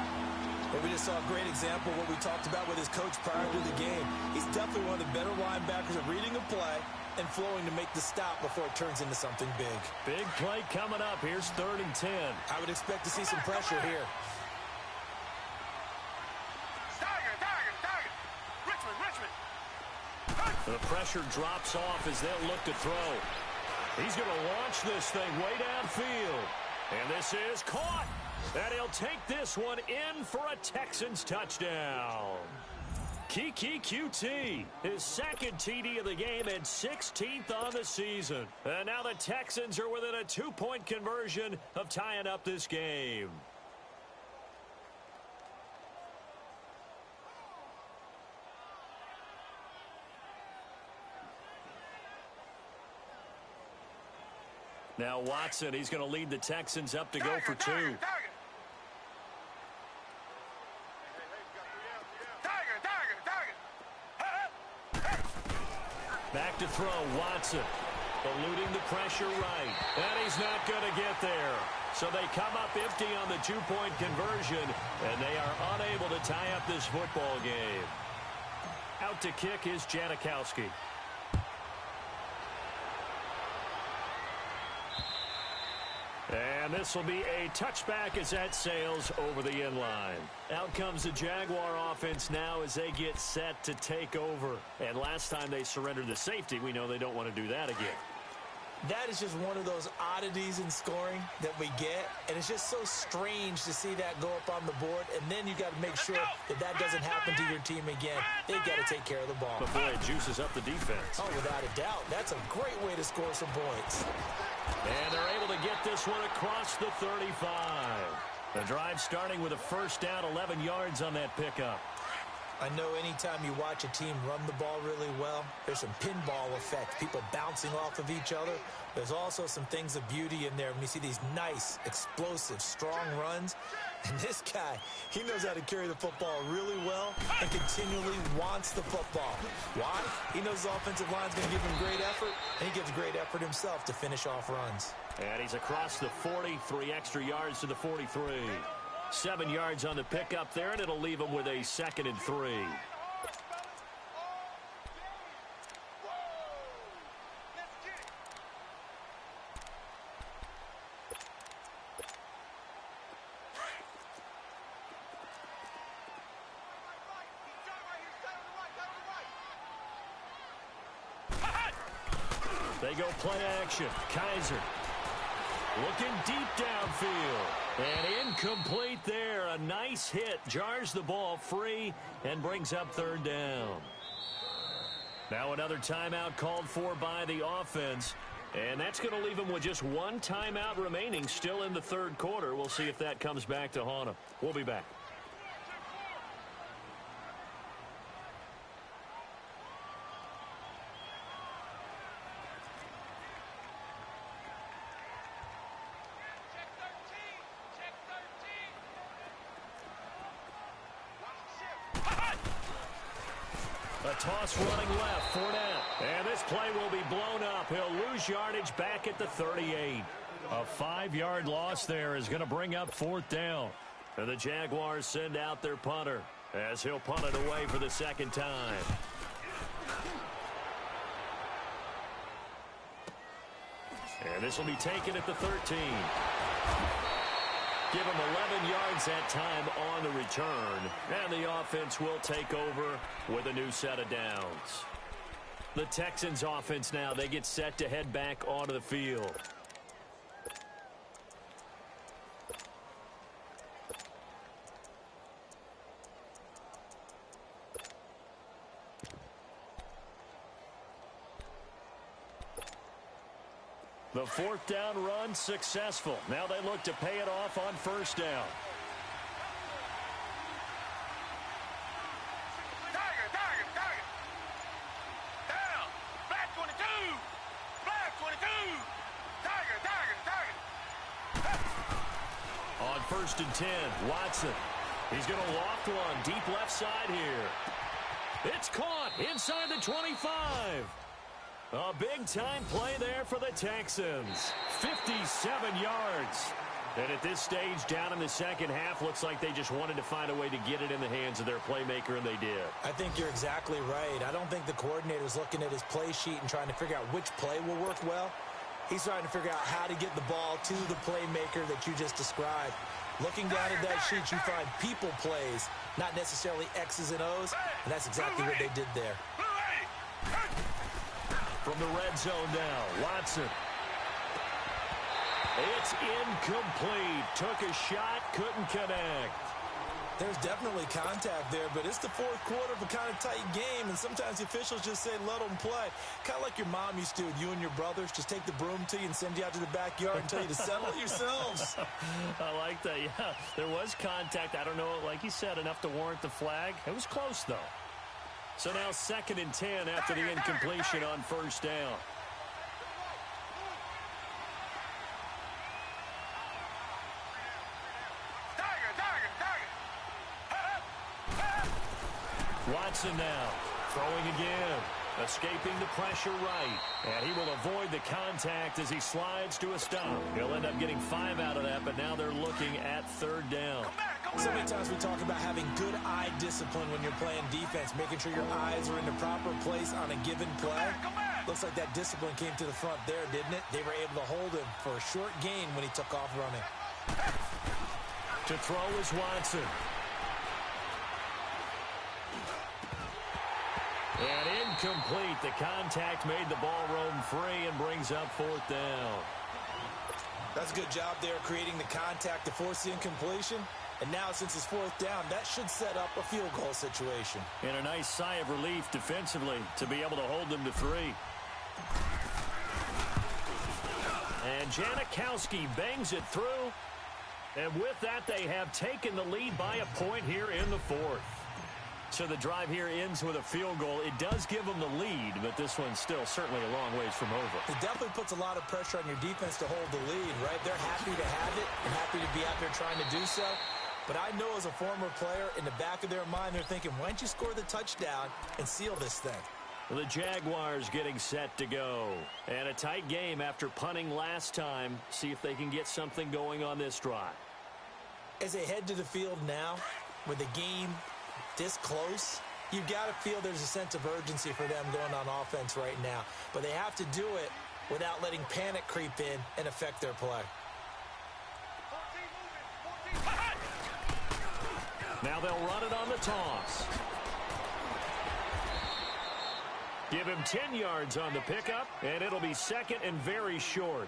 But we just saw a great example of what we talked about with his coach prior to the game. He's definitely one of the better linebackers at reading a play and flowing to make the stop before it turns into something big. Big play coming up. Here's 3rd and 10. I would expect to see some pressure here. Richmond. The pressure drops off as they'll look to throw. He's going to launch this thing way downfield. And this is caught. And he'll take this one in for a Texans touchdown. Kiki QT, his 2nd TD of the game and 16th on the season. And now the Texans are within a 2-point conversion of tying up this game. Now Watson, he's going to lead the Texans up to go for 2. Back to throw, Watson. Eluding the pressure right. And he's not going to get there. So they come up empty on the 2-point conversion, and they are unable to tie up this football game. Out to kick is Janikowski. And this will be a touchback as that sails over the end line. Out comes the Jaguar offense now as they get set to take over. And last time they surrendered the safety, we know they don't want to do that again. That is just one of those oddities in scoring that we get, and it's just so strange to see that go up on the board, and then you got to make sure that that doesn't happen to your team again. They've got to take care of the ball. But boy, it juices up the defense. Oh, without a doubt. That's a great way to score some points. And they're able to get this one across the 35. The drive starting with a first down, 11 yards on that pickup. I know anytime you watch a team run the ball really well, there's some pinball effect, people bouncing off of each other. There's also some things of beauty in there when you see these nice, explosive, strong runs. And this guy, he knows how to carry the football really well and continually wants the football. Why? He knows the offensive line's going to give him great effort, and he gives great effort himself to finish off runs. And he's across the 40, 3 extra yards to the 43. 7 yards on the pickup there, and it'll leave him with a 2nd and 3. They go play action. Kaiser looking deep downfield. And incomplete there. A nice hit. Jars the ball free and brings up 3rd down. Now another timeout called for by the offense. And that's going to leave them with just 1 timeout remaining still in the 3rd quarter. We'll see if that comes back to haunt them. We'll be back. A toss running left, Fournette. And this play will be blown up. He'll lose yardage back at the 38. A 5-yard loss there is going to bring up 4th down. And the Jaguars send out their punter as he'll punt it away for the 2nd time. And this will be taken at the 13. Give him 11 yards that time on the return. And the offense will take over with a new set of downs. The Texans offense now, they get set to head back onto the field. The 4th down run successful. Now they look to pay it off on 1st down. Tiger. Down. Flag 22. Flag 22. Tiger. On 1st and 10, Watson. He's going to loft one deep left side here. It's caught inside the 25. A big-time play there for the Texans. 57 yards. And at this stage, down in the 2nd half, looks like they just wanted to find a way to get it in the hands of their playmaker, and they did. I think you're exactly right. I don't think the coordinator's looking at his play sheet and trying to figure out which play will work well. He's trying to figure out how to get the ball to the playmaker that you just described. Looking down at that sheet, you find people plays, not necessarily X's and O's, and that's exactly what they did there. From the red zone now, Watson. It's incomplete. Took a shot, couldn't connect. There's definitely contact there, but it's the 4th quarter of a kind of tight game, and sometimes the officials just say, let them play. Kind of like your mom used to with you and your brothers. Just take the broom to you and send you out to the backyard and tell you to settle it yourselves. I like that, yeah. There was contact. I don't know, like you said, enough to warrant the flag. It was close, though. So now 2nd and 10 after the incompletion on 1st down. Watson now throwing again, escaping the pressure right, and he will avoid the contact as he slides to a stop. He'll end up getting 5 out of that, but now they're looking at 3rd down. So many times we talk about having good eye discipline when you're playing defense, making sure your eyes are in the proper place on a given play. Looks like that discipline came to the front there, didn't it? They were able to hold him for a short gain when he took off running. To throw is Watson. And incomplete. The contact made the ball roam free and brings up fourth down. That's a good job there creating the contact to force the incompletion. And now, since it's fourth down, that should set up a field goal situation. And a nice sigh of relief defensively to be able to hold them to 3. And Janikowski bangs it through. And with that, they have taken the lead by a point here in the fourth. So the drive here ends with a field goal. It does give them the lead, but this one's still certainly a long ways from over. It definitely puts a lot of pressure on your defense to hold the lead, right? They're happy to have it and happy to be out there trying to do so. But I know as a former player, in the back of their mind, they're thinking, why don't you score the touchdown and seal this thing? The Jaguars getting set to go. And a tight game after punting last time. See if they can get something going on this drive. As they head to the field now, with the game this close, you've got to feel there's a sense of urgency for them going on offense right now. But they have to do it without letting panic creep in and affect their play. Now they'll run it on the toss. Give him 10 yards on the pickup, and it'll be second and very short.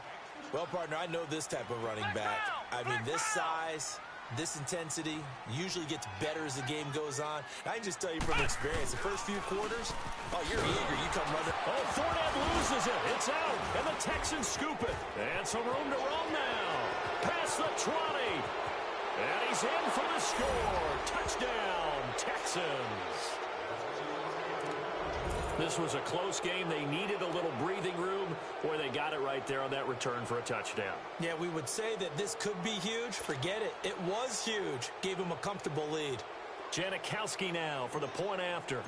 Well, partner, I know this type of running back. I mean, this size, this intensity usually gets better as the game goes on. I can just tell you from experience, the first few quarters, oh, you're eager. You come running. Oh, Fournette loses it. It's out, and the Texans scoop it. And some room to roam now. Past the 20. And he's in for the score. Touchdown, Texans. This was a close game. They needed a little breathing room. Boy, they got it right there on that return for a touchdown. Yeah, we would say that this could be huge. Forget it. It was huge. Gave him a comfortable lead. Janikowski now for the point after.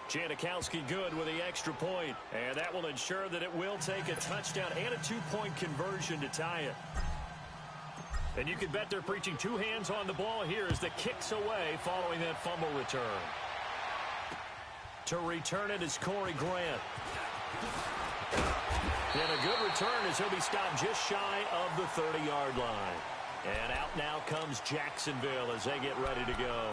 Janikowski good with the extra point. And that will ensure that it will take a touchdown and a 2-point conversion to tie it. And you can bet they're preaching 2 hands on the ball here as the kick's away following that fumble return. To return it is Corey Grant. And a good return as he'll be stopped just shy of the 30-yard line. And out now comes Jacksonville as they get ready to go.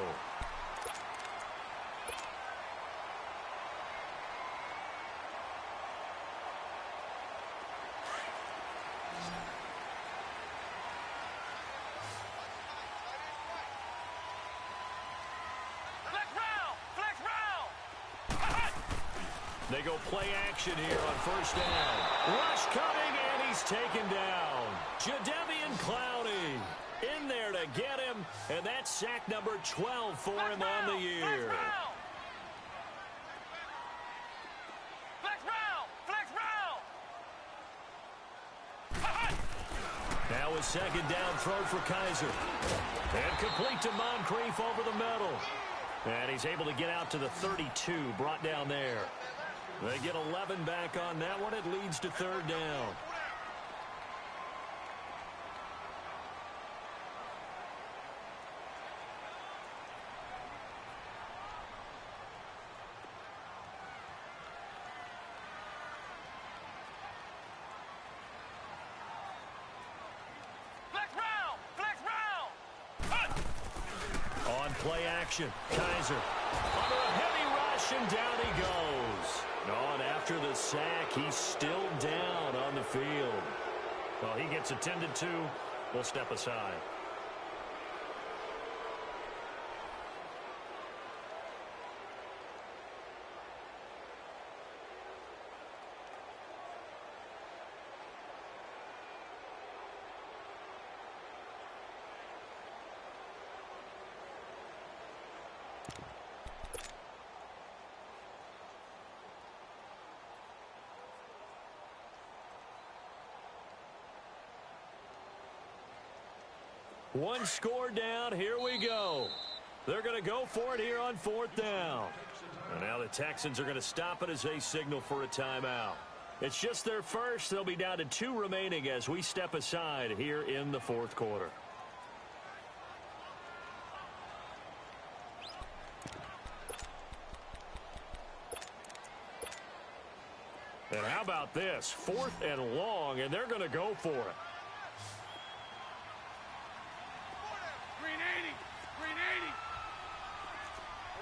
They go play action here on first down. Rush coming, and he's taken down. Jadeveon Clowney in there to get him, and that's sack number 12 for him on the year. Now a second down throw for Kaiser. And complete to Moncrief over the middle. And he's able to get out to the 32, brought down there. They get 11 back on that one. It leads to third down. On play action, Kaiser under a heavy rush, and down he goes. And after the sack, he's still down on the field. Well, he gets attended to. We'll step aside. One score down. Here we go. They're going to go for it here on fourth down. And now the Texans are going to stop it as they signal for a timeout. It's just their first. They'll be down to 2 remaining as we step aside here in the fourth quarter. And how about this? 4th and long, and they're going to go for it. Green 80. Green 80.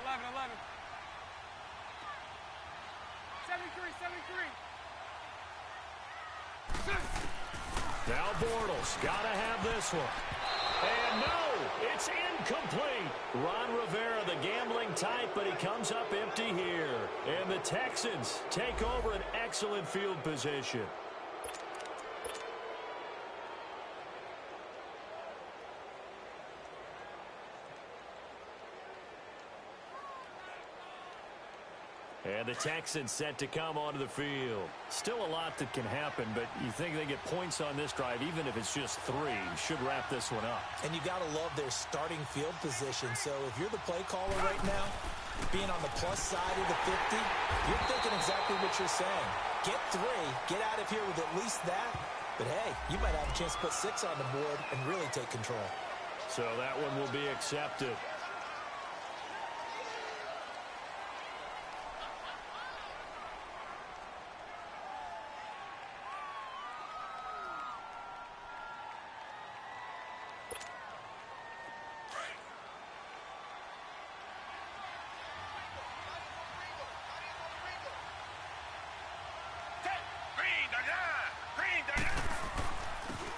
11, 11. 73, 73. Now Bortles got to have this one. And no, it's incomplete. Ron Rivera, the gambling type, but he comes up empty here. And the Texans take over an excellent field position. And the Texans set to come onto the field. Still a lot that can happen, but you think they get points on this drive, even if it's just 3, should wrap this one up. And you got to love their starting field position. So if you're the play caller right now, being on the plus side of the 50, you're thinking exactly what you're saying. Get 3, get out of here with at least that. But hey, you might have a chance to put 6 on the board and really take control. So that one will be accepted.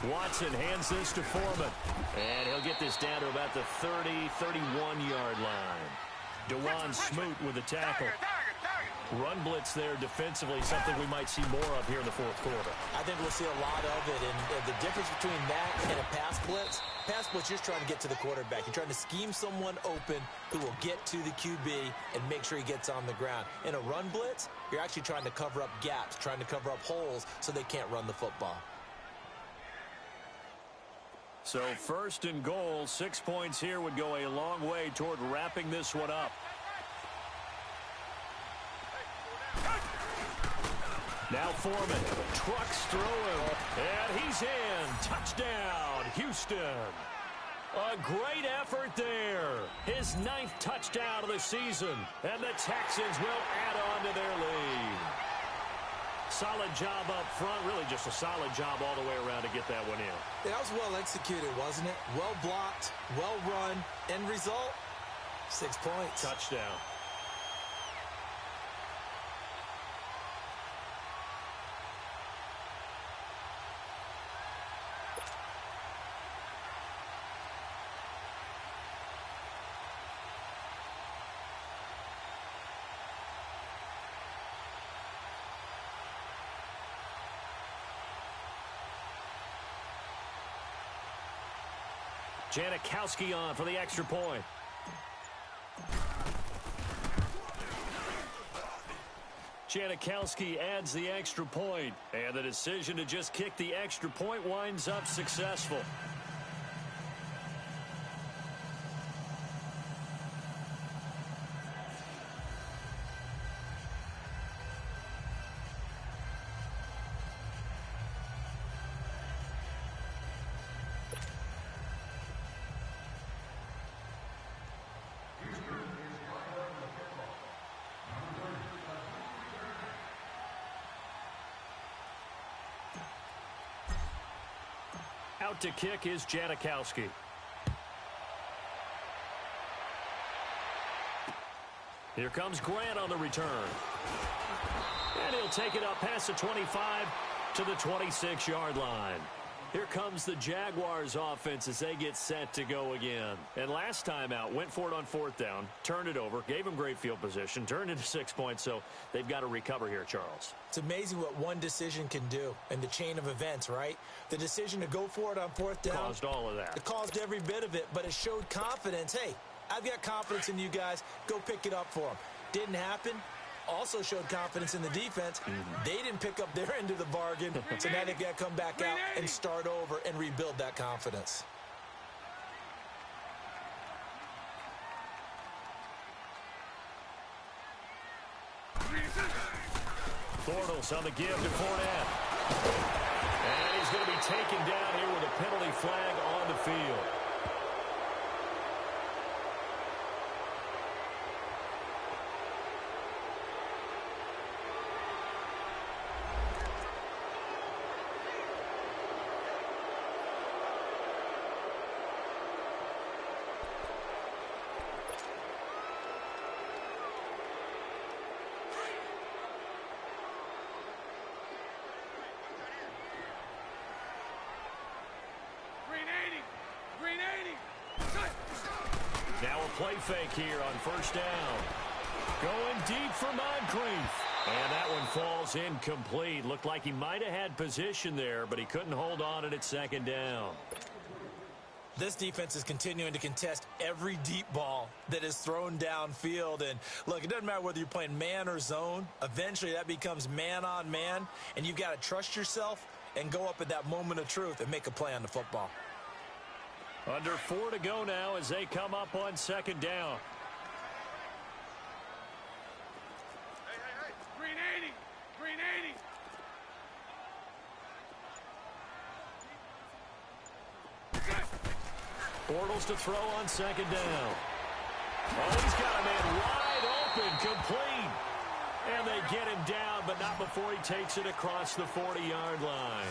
Watson hands this to Foreman. And he'll get this down to about the 30, 31-yard line. DeJuan Smoot with the tackle. Run blitz there defensively, something we might see more of here in the 4th quarter. I think we'll see a lot of it. And the difference between that and a pass blitz, you're just trying to get to the quarterback. You're trying to scheme someone open who will get to the QB and make sure he gets on the ground. In a run blitz, you're actually trying to cover up gaps, trying to cover up holes so they can't run the football. So 1st and goal, 6 points here would go a long way toward wrapping this one up. Now Foreman trucks through him, and he's in. Touchdown, Houston. A great effort there. His 9th touchdown of the season, and the Texans will add on to their lead. Solid job up front, really just a solid job all the way around to get that one in. That was well executed, wasn't it? Well blocked, well run. End result, 6 points. Touchdown. Janikowski on for the extra point. Janikowski adds the extra point, and the decision to just kick the extra point winds up successful. Out to kick is Janikowski. Here comes Grant on the return. And he'll take it up past the 25 to the 26-yard line. Here comes the Jaguars offense as they get set to go again. And last time out, went for it on 4th down, turned it over, gave them great field position, turned into 6 points, so they've got to recover here, Charles. It's amazing what one decision can do in the chain of events, right? The decision to go for it on 4th down. Caused all of that. It caused every bit of it, but it showed confidence. Hey, I've got confidence in you guys. Go pick it up for them. Didn't happen. Also showed confidence in the defense. They didn't pick up their end of the bargain, so now they've got to come back out and start over and rebuild that confidence. Bortles on the give to Fournette. And he's going to be taken down here with a penalty flag on the field. Now a play fake here on first down. Going deep for Moncrief. And that one falls incomplete. Looked like he might have had position there, but he couldn't hold on at second down. This defense is continuing to contest every deep ball that is thrown downfield. And, look, it doesn't matter whether you're playing man or zone. Eventually, that becomes man-on-man, and you've got to trust yourself and go up at that moment of truth and make a play on the football. Under 4 to go now as they come up on second down. Hey. Green 80. Green 80. Bortles to throw on second down. Oh, he's got a man wide open, complete. And they get him down, but not before he takes it across the 40-yard line.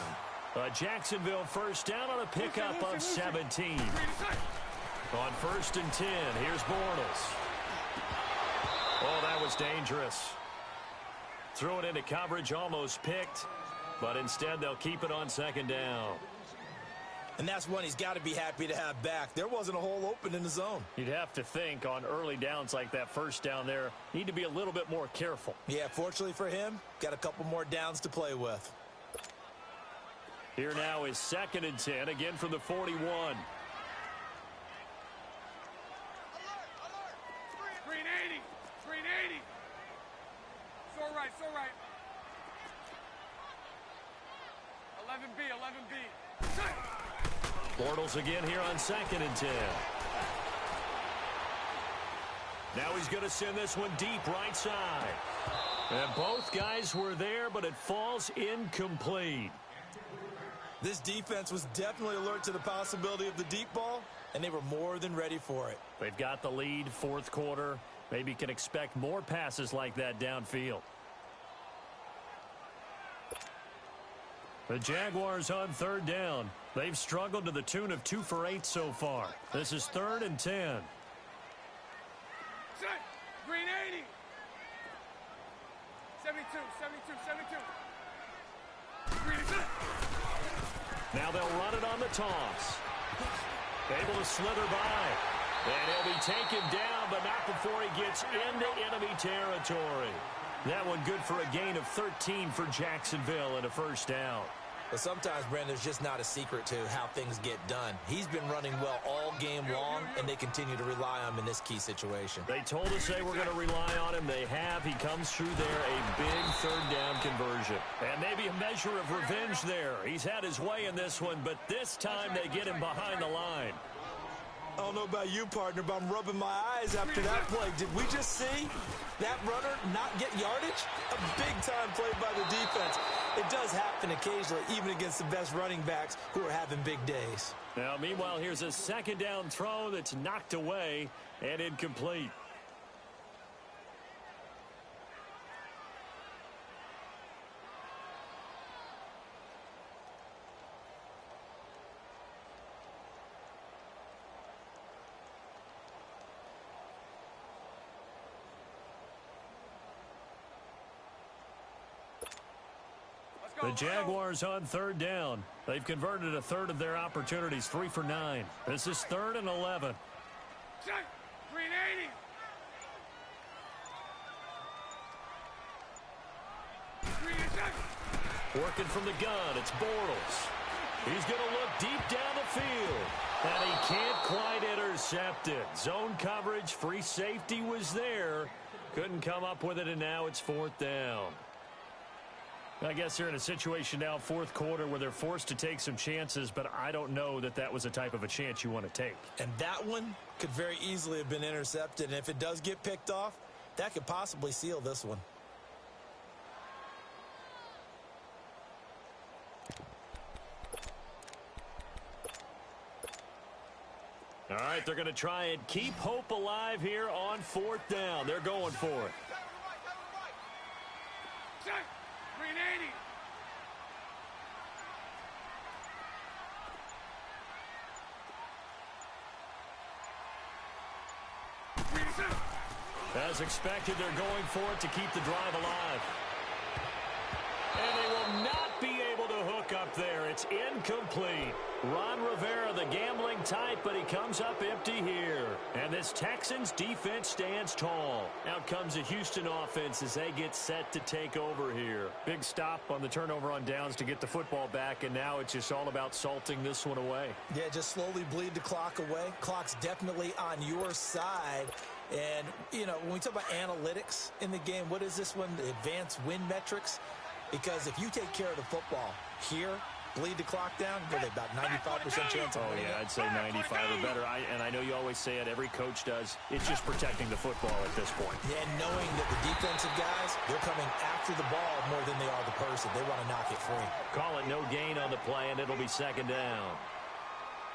Jacksonville first down on a pickup of 17. On first and 10, here's Bortles. Oh, that was dangerous. Threw it into coverage, almost picked, but instead they'll keep it on second down. And that's one he's got to be happy to have back. There wasn't a hole open in the zone. You'd have to think on early downs like that first down there, need to be a little bit more careful. Yeah, fortunately for him, got a couple more downs to play with. Here now is second and 10, again from the 41. Green 80. Green 80. So right. 11B. Bortles again here on second and 10. Now he's going to send this one deep right side. And both guys were there, but it falls incomplete. This defense was definitely alert to the possibility of the deep ball, and they were more than ready for it. They've got the lead, fourth quarter. Maybe can expect more passes like that downfield. The Jaguars on third down. They've struggled to the tune of 2 for 8 so far. This is third and 10. Green 80. 72. Green 80. Now they'll run it on the toss. Able to slither by. And he'll be taken down, but not before he gets into enemy territory. That one good for a gain of 13 for Jacksonville and a first down. But sometimes, Brandon, there's just not a secret to how things get done. He's been running well all game long, and they continue to rely on him in this key situation. They told us they were going to rely on him. They have. He comes through there, a big third down conversion. And maybe a measure of revenge there. He's had his way in this one, but this time they get him behind the line. I don't know about you, partner, but I'm rubbing my eyes after that play. Did we just see that runner not get yardage? A big-time play by the defense. It does happen occasionally, even against the best running backs who are having big days. Now, meanwhile, here's a second down throw that's knocked away and incomplete. The Jaguars on third down. They've converted a third of their opportunities, 3 for 9. This is third and 11. Green 80. Green 80. Working from the gun, it's Bortles. He's going to look deep down the field. And he can't quite intercept it. Zone coverage, free safety was there. Couldn't come up with it, and now it's fourth down. I guess they're in a situation now, fourth quarter, where they're forced to take some chances, but I don't know that that was the type of a chance you want to take. And that one could very easily have been intercepted, and if it does get picked off, that could possibly seal this one. All right, they're going to try and keep hope alive here on fourth down. They're going for it. Green 80. As expected, they're going for it to keep the drive alive. And they will not be able to hook up there. it's incomplete. Ron Rivera, the gambling type, but he comes up empty here. And this Texans defense stands tall. Out comes the Houston offense as they get set to take over here. Big stop on the turnover on downs to get the football back, and now it's just all about salting this one away. Yeah, just slowly bleed the clock away. Clock's definitely on your side. And, you know, when we talk about analytics in the game, what is this one? The advanced win metrics? Because if you take care of the football here, bleed the clock down, what are they, about 95% chance of winning? Oh, yeah, I'd say 95 or better. And I know you always say it, every coach does. It's just protecting the football at this point. Yeah, knowing that the defensive guys, they're coming after the ball more than they are the person. They want to knock it free. Call it no gain on the play, and it'll be second down.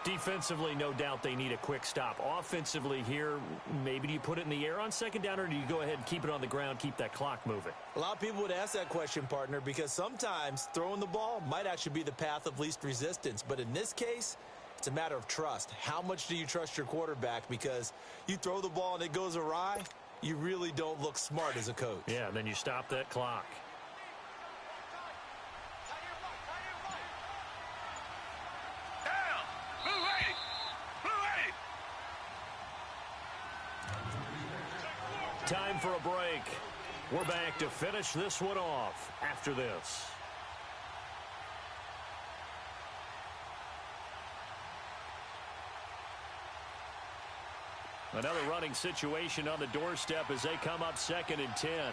Defensively, no doubt they need a quick stop. Offensively here, maybe do you put it in the air on second down, or do you go ahead and keep it on the ground, keep that clock moving? A lot of people would ask that question, partner, because sometimes throwing the ball might actually be the path of least resistance. But in this case, it's a matter of trust. How much do you trust your quarterback? Because you throw the ball and it goes awry, you really don't look smart as a coach. Yeah, and then you stop that clock. Time for a break. We're back to finish this one off after this. Another running situation on the doorstep as they come up 2nd and 10.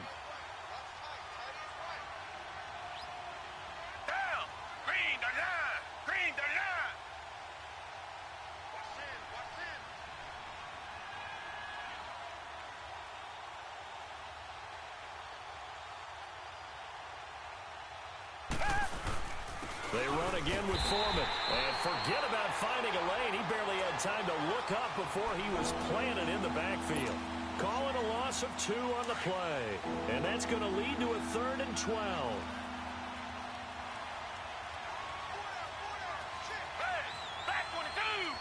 They run again with Foreman. And forget about finding a lane. He barely had time to look up before he was planted in the backfield. Calling a loss of 2 on the play. And that's going to lead to a 3rd and 12. Back 22!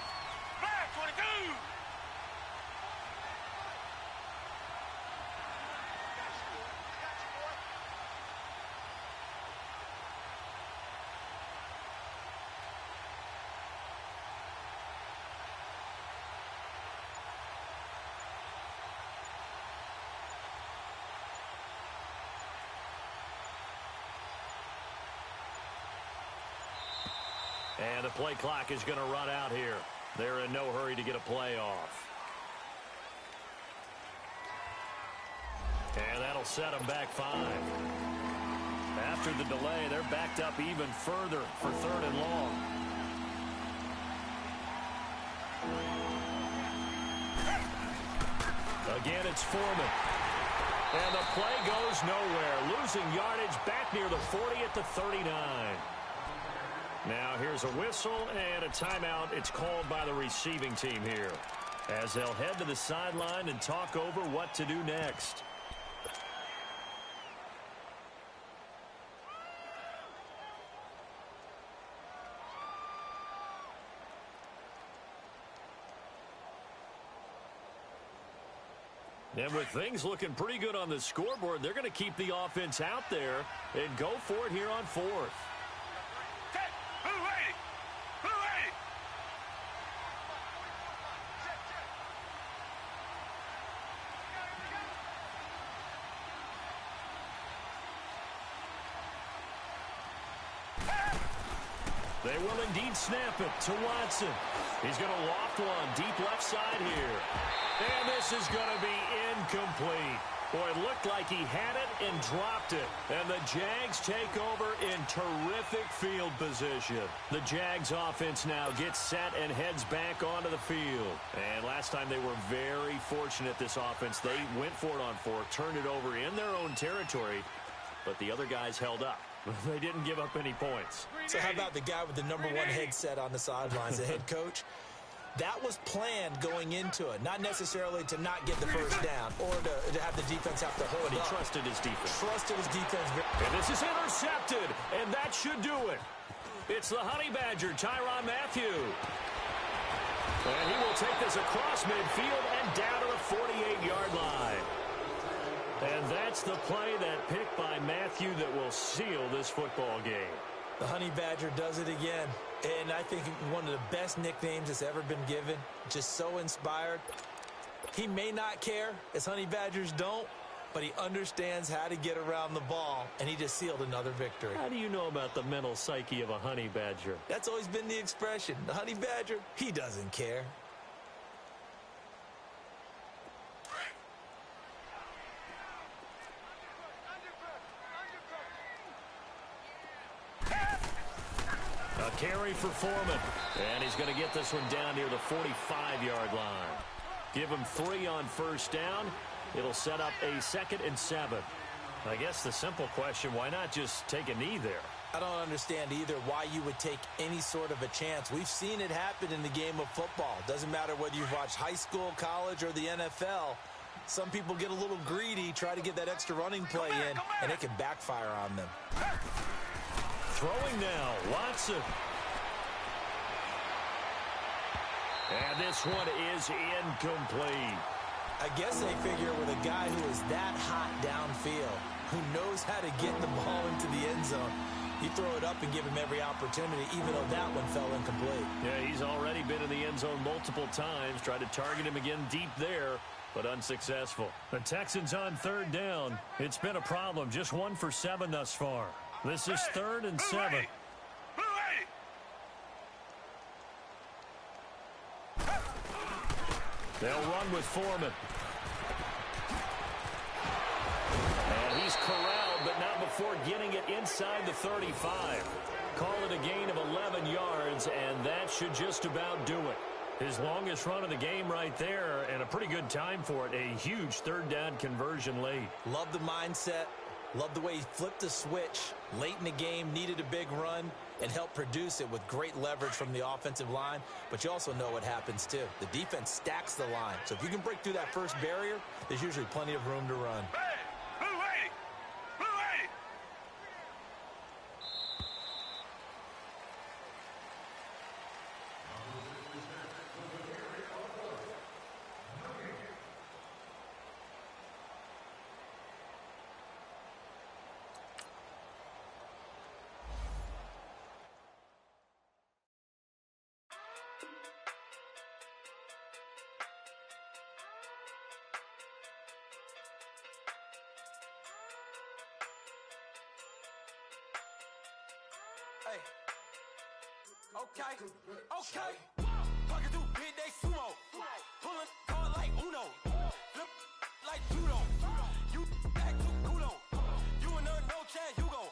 Back 22! And the play clock is going to run out here. They're in no hurry to get a play off. And that'll set them back 5. After the delay, they're backed up even further for 3rd and long. Again, it's Foreman. And the play goes nowhere. Losing yardage back near the 40 at the 39. Now here's a whistle and a timeout. It's called by the receiving team here, as they'll head to the sideline and talk over what to do next. And with things looking pretty good on the scoreboard, they're going to keep the offense out there and go for it here on 4th. They will indeed snap it to Watson. He's going to loft one deep left side here. And this is going to be incomplete. Boy, it looked like he had it and dropped it. And the Jags take over in terrific field position. The Jags offense now gets set and heads back onto the field. And last time they were very fortunate, this offense. They went for it on 4th, turned it over in their own territory, but the other guys held up. They didn't give up any points. So how about the guy with the number 1 headset on the sidelines, the head coach? That was planned going into it, not necessarily to not get the first down or to have the defense have to hold But he up. trusted his defense. Trusted his defense. And this is intercepted, and that should do it. It's the Honey Badger, Tyrann Mathieu. And he will take this across midfield and down to the 48-yard line. And that's the play, that pick by Mathieu, that will seal this football game. The Honey Badger does it again. And I think one of the best nicknames that's ever been given. Just so inspired. He may not care, as Honey Badgers don't, but he understands how to get around the ball, and he just sealed another victory. How do you know about the mental psyche of a Honey Badger? That's always been the expression. The Honey Badger, he doesn't care. A carry for Foreman. And he's going to get this one down near the 45-yard line. Give him 3 on first down. It'll set up a 2nd and 7. I guess the simple question, why not just take a knee there? I don't understand either why you would take any sort of a chance. We've seen it happen in the game of football. Doesn't matter whether you've watched high school, college, or the NFL. Some people get a little greedy, try to get that extra running play in, and it can backfire on them. Throwing now, Watson. And this one is incomplete. I guess they figure with a guy who is that hot downfield, who knows how to get the ball into the end zone, you throw it up and give him every opportunity, even though that one fell incomplete. Yeah, he's already been in the end zone multiple times, tried to target him again deep there, but unsuccessful. The Texans on 3rd down. It's been a problem, just 1 for 7 thus far. This is 3rd and 7. They'll run with Foreman. And he's corralled, but not before getting it inside the 35. Call it a gain of 11 yards, and that should just about do it. His longest run of the game right there, and a pretty good time for it. A huge 3rd down conversion late. Love the mindset. Love the way he flipped the switch late in the game, needed a big run, and helped produce it with great leverage from the offensive line. But you also know what happens, too. The defense stacks the line. So if you can break through that first barrier, there's usually plenty of room to run. Hey. Okay. Pocket through big day sumo. Pulling card like Uno. Flip like judo. You back to kudo. You and no chance, you go.